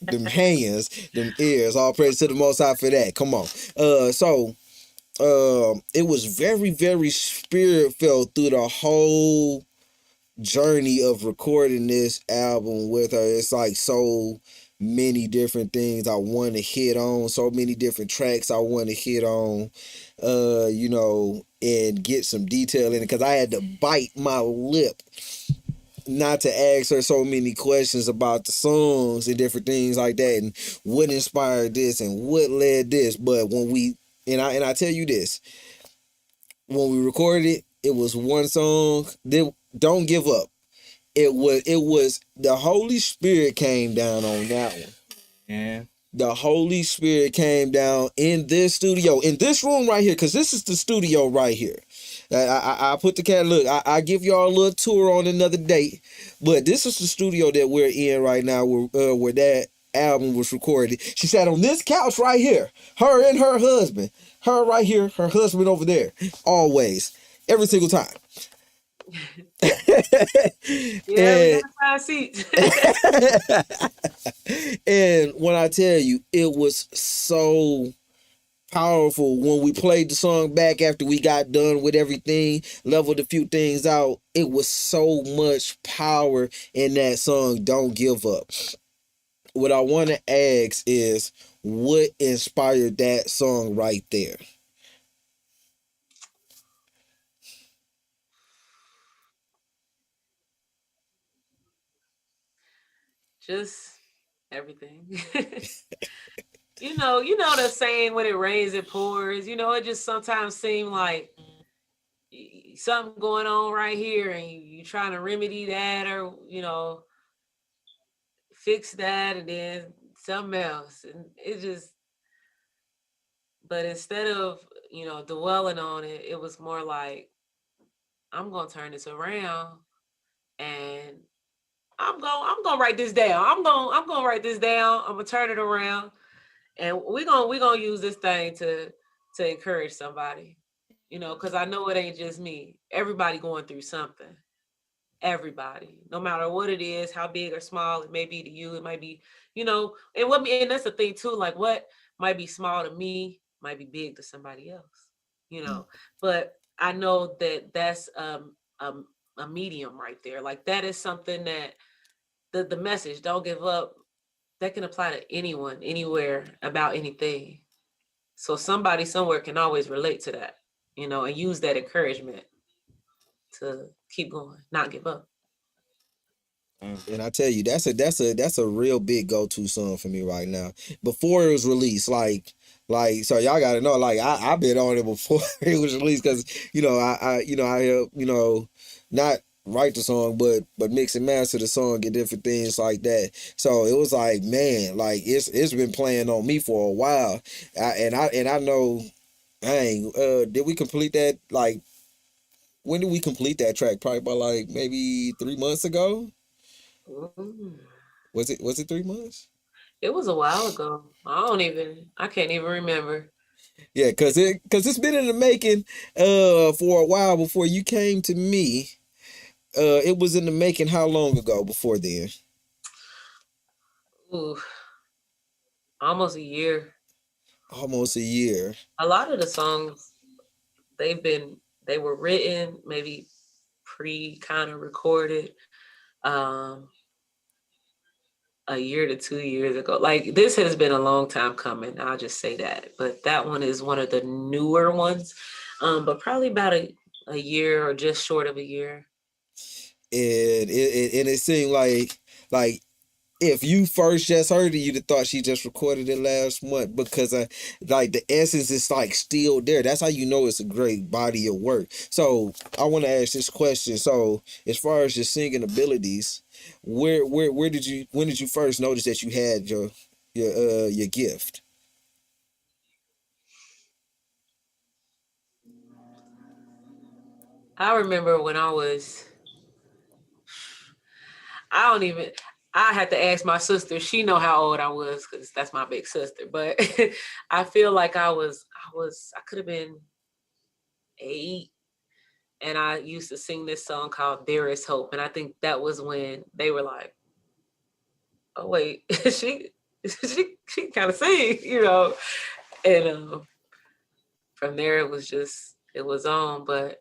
them hands, them ears, all praise to the Most High for that. Come on. It was very, very spirit filled through the whole journey of recording this album with her. It's like so many different things I want to hit on, so many different tracks I want to hit on, and get some detail in it, because I had to bite my lip not to ask her so many questions about the songs and different things like that, and what inspired this and what led this. But when we, and I tell you this, when we recorded it was one song, Don't Give Up. It was the Holy Spirit came down on that one. Yeah. The Holy Spirit came down in this studio, in this room right here, because this is the studio right here. I put the cat, look, I give y'all a little tour on another date, but this is the studio that we're in right now, where that album was recorded. She sat on this couch right here, her and her husband, her right here, her husband over there, always, every single time. We got 5 seats. And when I tell you, it was so powerful when we played the song back after we got done with everything, leveled a few things out. It was so much power in that song, Don't Give Up. What I want to ask is, what inspired that song right there? Just everything. You know the saying, when it rains, it pours. It just sometimes seems like something going on right here, and you trying to remedy that, or fix that, and then something else, and it just. But instead of dwelling on it, it was more like, I'm gonna turn this around, and I'm gonna write this down. I'm gonna write this down. I'm gonna turn it around. And we're gonna use this thing to encourage somebody, because I know it ain't just me. Everybody going through something. Everybody, no matter what it is, how big or small it may be to you, it might be, and that's the thing too. Like, what might be small to me might be big to somebody else, But I know that that's a medium right there. Like, that is something that the message, don't give up, that can apply to anyone, anywhere, about anything. So somebody somewhere can always relate to that, and use that encouragement to keep going, not give up. And I tell you, that's a real big go-to song for me right now. Before it was released, like so y'all gotta know, like I've been on it before it was released, because I help not write the song, but mix and master the song and different things like that. So it was like, man, like it's been playing on me for a while. I know, dang, did we complete that? Like, when did we complete that track? Probably about like maybe 3 months ago. Mm. Was it 3 months? It was a while ago. I can't even remember. Yeah, cause it's been in the making for a while before you came to me. It was in the making how long ago before then? Ooh, almost a year. Almost a year. A lot of the songs, they were written, maybe kind of recorded a year to 2 years ago. Like, this has been a long time coming, I'll just say that. But that one is one of the newer ones, but probably about a year, or just short of a year. And it seemed like if you first just heard it, you'd have thought she just recorded it last month because like the essence is like still there. That's how you know it's a great body of work. So I want to ask this question. So as far as your singing abilities, where did you when did you first notice that you had your gift? I remember when I don't even, I had to ask my sister. She know how old I was because that's my big sister. But I feel like I could have been 8. And I used to sing this song called There Is Hope. And I think that was when they were like, oh, wait, she kind of sing, you know. And from there, it was on. But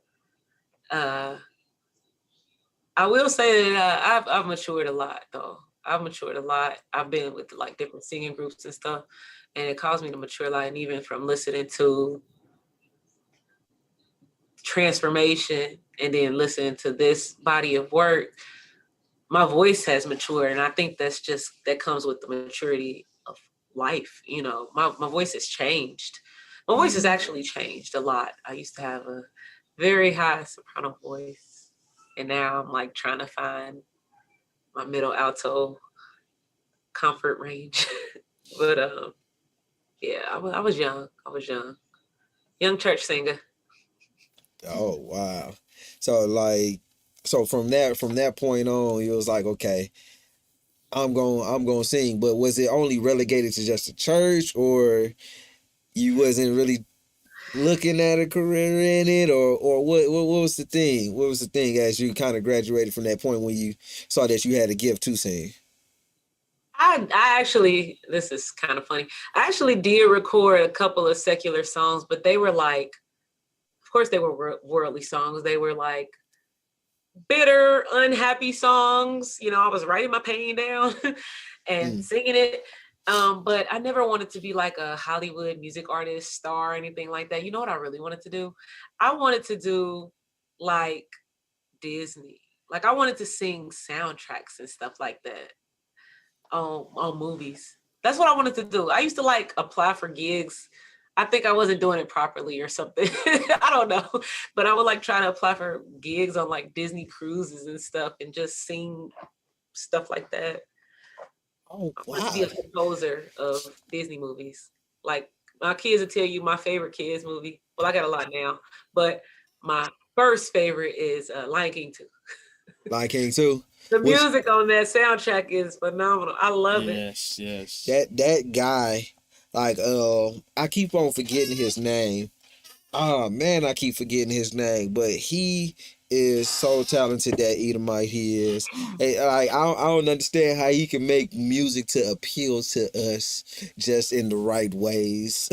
I will say that I've matured a lot, though. I've matured a lot. I've been with like different singing groups and stuff, and it caused me to mature a lot. And even from listening to Transformation and then listening to this body of work, my voice has matured. And I think that comes with the maturity of life. You know, my voice has changed. My voice has actually changed a lot. I used to have a very high soprano voice, and now I'm like trying to find my middle alto comfort range. But yeah, I was young. Young church singer. Oh wow. So from that point on, it was like, okay, I'm going to sing. But was it only relegated to just the church, or you wasn't really looking at a career in it, or what was the thing? What was the thing as you kind of graduated from that point when you saw that you had a gift to sing? I actually, this is kind of funny. I actually did record a couple of secular songs, but they were like, of course, they were worldly songs. They were like bitter, unhappy songs. You know, I was writing my pain down and singing it. But I never wanted to be like a Hollywood music artist, star, or anything like that. You know what I really wanted to do? I wanted to do like Disney. Like I wanted to sing soundtracks and stuff like that on movies. That's what I wanted to do. I used to like apply for gigs. I think I wasn't doing it properly or something. I don't know. But I would like try to apply for gigs on like Disney cruises and stuff and just sing stuff like that. Oh I want to wow. be a composer of Disney movies. Like my kids will tell you my favorite kids movie. Well, I got a lot now, but my first favorite is Lion King 2. Lion King too. The music on that soundtrack is phenomenal. I love it. Yes. That guy, like I keep on forgetting his name. Oh man, I keep forgetting his name, but he is so talented, that Edomite he is. Like I don't understand how he can make music to appeal to us just in the right ways.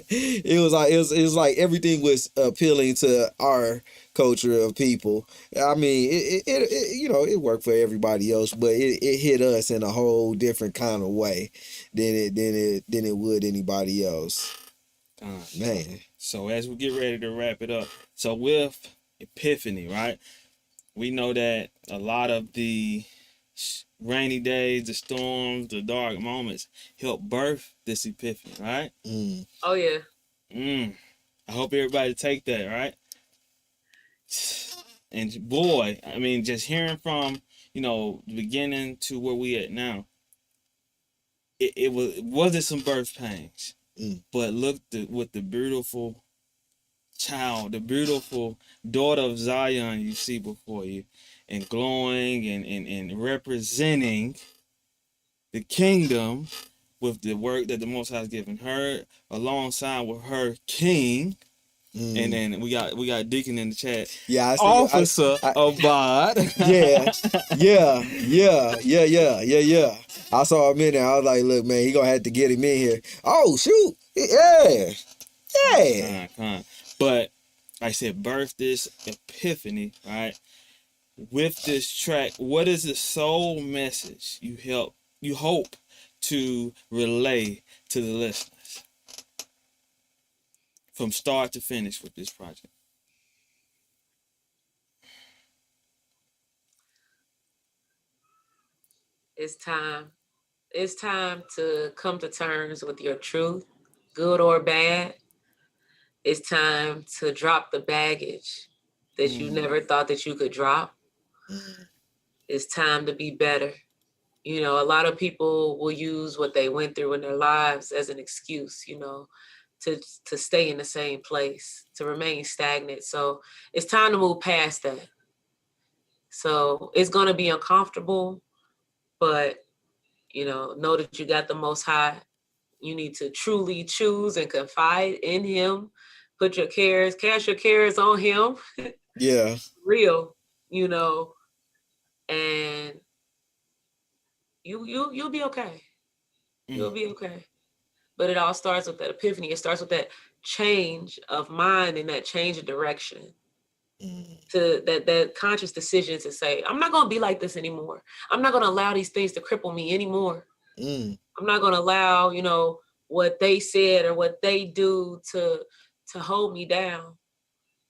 It was like everything was appealing to our culture of people. I mean, it you know, it worked for everybody else, but it hit us in a whole different kind of way than it would anybody else. Man. So as we get ready to wrap it up, so with Epiphany, right? We know that a lot of the rainy days, the storms, the dark moments help birth this epiphany, right? Oh yeah. I hope everybody take that, right? And boy, I mean, just hearing from, you know, the beginning to where we at now, it wasn't some birth pains, but look with the beautiful child, the beautiful daughter of Zion you see before you, and glowing and representing the kingdom with the work that the Most High has given her, alongside with her king. And then we got Deacon in the chat. Yeah, Officer Abad. Yeah. I saw him in there. I was like, look, man, he gonna have to get him in here. Oh shoot, yeah. Come on. But like I said, birth this epiphany, right? With this track, what is the soul message you hope to relay to the listeners from start to finish with this project? It's time. It's time to come to terms with your truth, good or bad. It's time to drop the baggage that you never thought that you could drop. It's time to be better. You know, a lot of people will use what they went through in their lives as an excuse, you know, to stay in the same place, to remain stagnant. So it's time to move past that. So it's going to be uncomfortable, but, you know that you got the Most High. You need to truly choose and confide in Him. Put your cares, cast your cares on Him. Yeah. Real, you know, and you'll be okay. You'll be okay. But it all starts with that epiphany. It starts with that change of mind and that change of direction. To that conscious decision to say, I'm not going to be like this anymore. I'm not going to allow these things to cripple me anymore. I'm not going to allow, you know, what they said or what they do to hold me down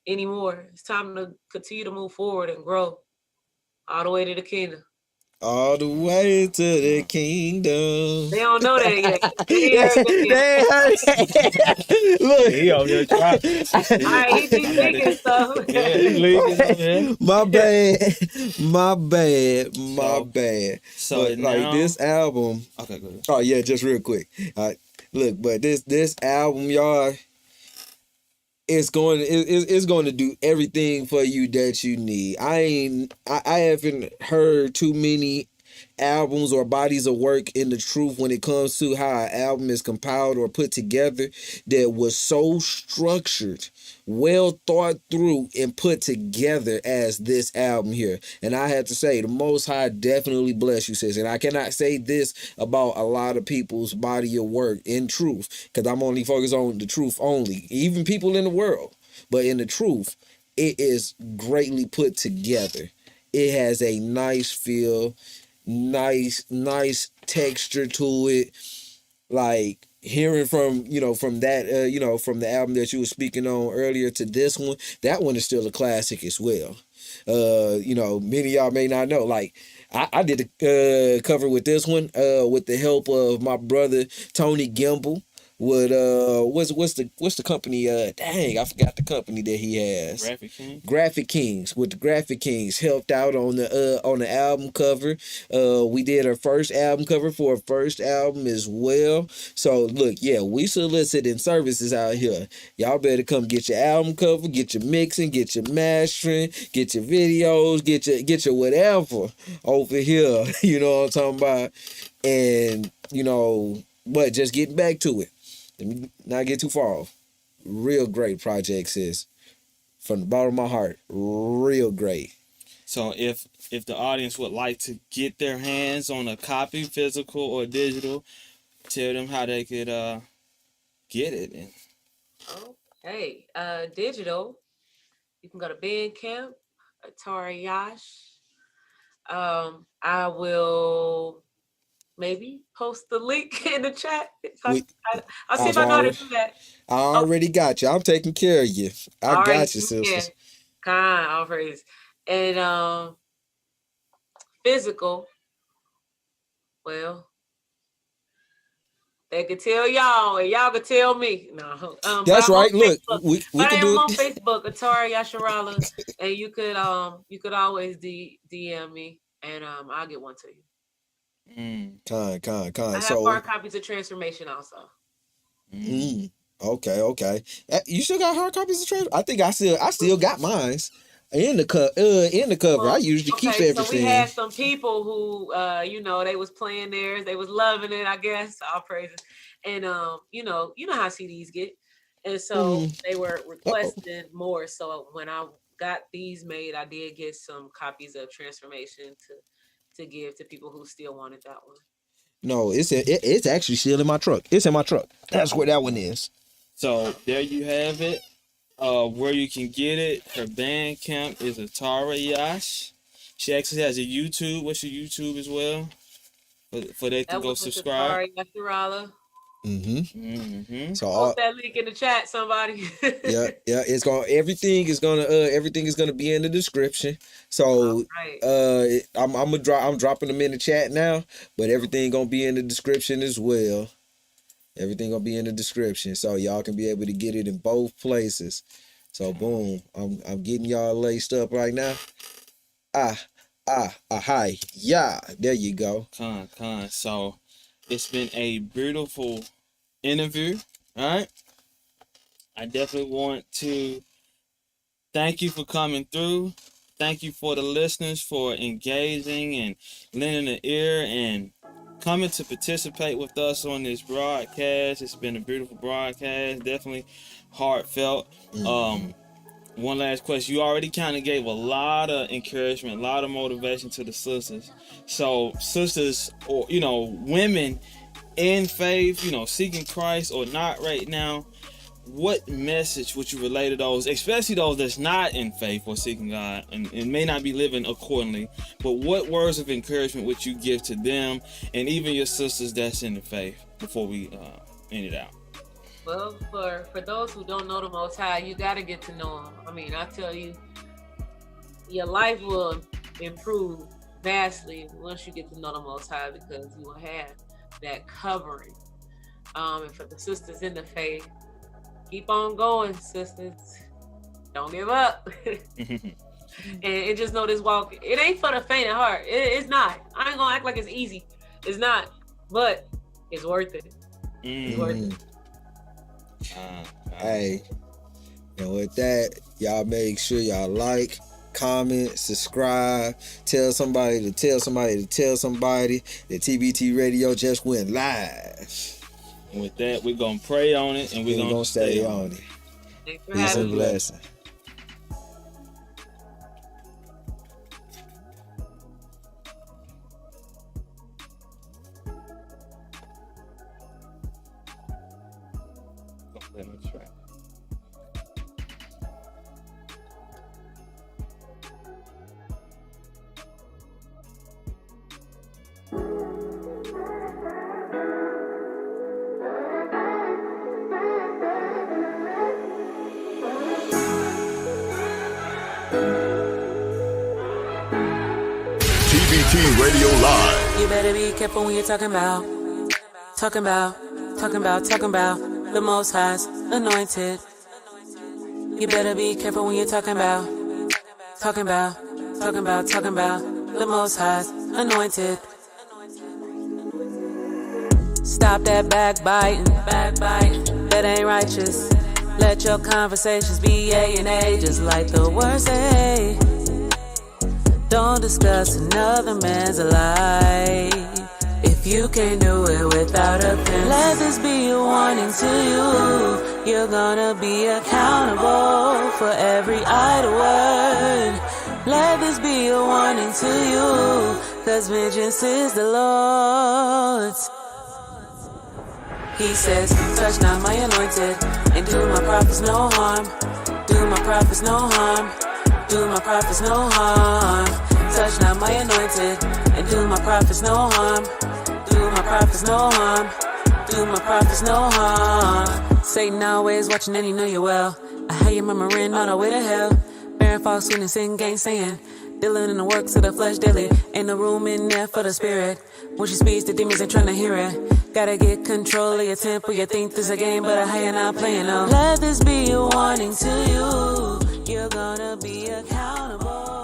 anymore. It's time to continue to move forward and grow all the way to the kingdom. All the way to the kingdom. They don't know that yet. They Yeah, heard that yet. they heard. Look, He over here trying. All right, he be thinking stuff. Yeah, he leaking over here. my bad. So But now, like this album. okay, go ahead. Oh yeah, just real quick. Look, but this album, y'all, it's going to do everything for you that you need. I haven't heard too many albums or bodies of work in the truth when it comes to how an album is compiled or put together that was so structured, well thought through, and put together as this album here. And I have to say, the Most High definitely bless you, sis. And I cannot say this about a lot of people's body of work in truth, because I'm only focused on the truth only, even people in the world. But in the truth, it is greatly put together. It has a nice feel, nice texture to it. Like hearing from that from the album that you were speaking on earlier to this one, that one is still a classic as well. Many of y'all may not know, like I did a cover with this one with the help of my brother Tony Gimble. With what's the company? Dang, I forgot the company that he has. Graphic Kings. With the Graphic Kings helped out on the album cover. We did our first album cover for our first album as well. So look, yeah, we soliciting services out here. Y'all better come get your album cover, get your mixing, get your mastering, get your videos, get your whatever over here. You know what I'm talking about? And but just getting back to it. Let me not get too far off. Real great project, sis. From the bottom of my heart, real great. So if the audience would like to get their hands on a copy, physical or digital, tell them how they could get it. Okay, digital. You can go to Bandcamp, Atarah. I will maybe post the link in the chat. I'll see if I know how to do that. I already got you. I'm taking care of you. I got you, sisters. All praise. And physical, well, they could tell y'all, and y'all could tell me. No, that's right. Look, we can do it on Facebook, Atarah Yasharahla, and you could always DM me, and I'll get one to you. Kind. I have hard copies of Transformation also. Okay. You still got hard copies of Transformation? I think I still got mine in the cover. I usually keep everything. So we had some people who they was playing theirs. They was loving it, I guess. All praises. And you know how CDs get. And so they were requesting more. So when I got these made, I did get some copies of Transformation to give to people who still wanted that one. No, it's actually still in my truck. It's in my truck. That's where that one is. So there you have it. Where you can get it. Her Bandcamp is Atarah Yash. She actually has a YouTube. What's your YouTube as well? For they can go subscribe. Yasharahla. So Post that link in the chat, somebody. yeah, it's gonna everything is gonna be in the description. So Right. I'm dropping them in the chat now, but everything gonna be in the description as well. Everything gonna be in the description, so y'all can be able to get it in both places. So boom, I'm getting y'all laced up right now. Hi, yeah, there you go. Con. So it's been a beautiful interview. All right. I definitely want to thank you for coming through. Thank you for the listeners for engaging and lending an ear and coming to participate with us on this broadcast. It's been a beautiful broadcast, definitely heartfelt. One last question. You already kind of gave a lot of encouragement, a lot of motivation to the sisters. So sisters, or women in faith, seeking Christ or not right now, what message would you relay to those, especially those that's not in faith or seeking God and may not be living accordingly, but what words of encouragement would you give to them and even your sisters that's in the faith before we end it out? Well, for those who don't know the Most High, you got to get to know Him. I mean, I tell you, your life will improve vastly once you get to know the Most High, because you will have that covering. And for the sisters in the faith, keep on going, sisters. Don't give up. and just know this walk, it ain't for the faint of heart. It's not. I ain't gonna act like it's easy. It's not. But it's worth it. It's worth it. Hey, and with that, y'all make sure y'all like, comment, subscribe, tell somebody that TBT Radio just went live. And with that, we're gonna pray on it and we're gonna stay on it. Thanks for Peace having and me. blessing. TBT Radio Live. You better be careful when you're talking about the Most High's anointed. You better be careful when you're talking about the Most High's anointed. Stop that backbiting, that ain't righteous. Let your conversations be yea and nay, just like the words say. Don't discuss another man's life if you can't do it without a pen. Let this be a warning to you. You're gonna be accountable for every idle word. Let this be a warning to you, 'cause vengeance is the Lord's. He says, touch not my anointed, and do my prophets no harm. Do my prophets no harm. Do my prophets no harm. Touch not my anointed, and do my prophets no harm. Do my prophets no harm. Do my prophets no harm. Satan always watching and he know you well. I hear you murmuring on the way to hell. Bearing false witness and gainsaying. Dealing in the works of the flesh daily. Ain't no room in there for the spirit. When she speaks, the demons ain't trying to hear it. Gotta get control of your temple. You think this a game, but I hear you not playing no. Let this be a warning to you. You're gonna be accountable.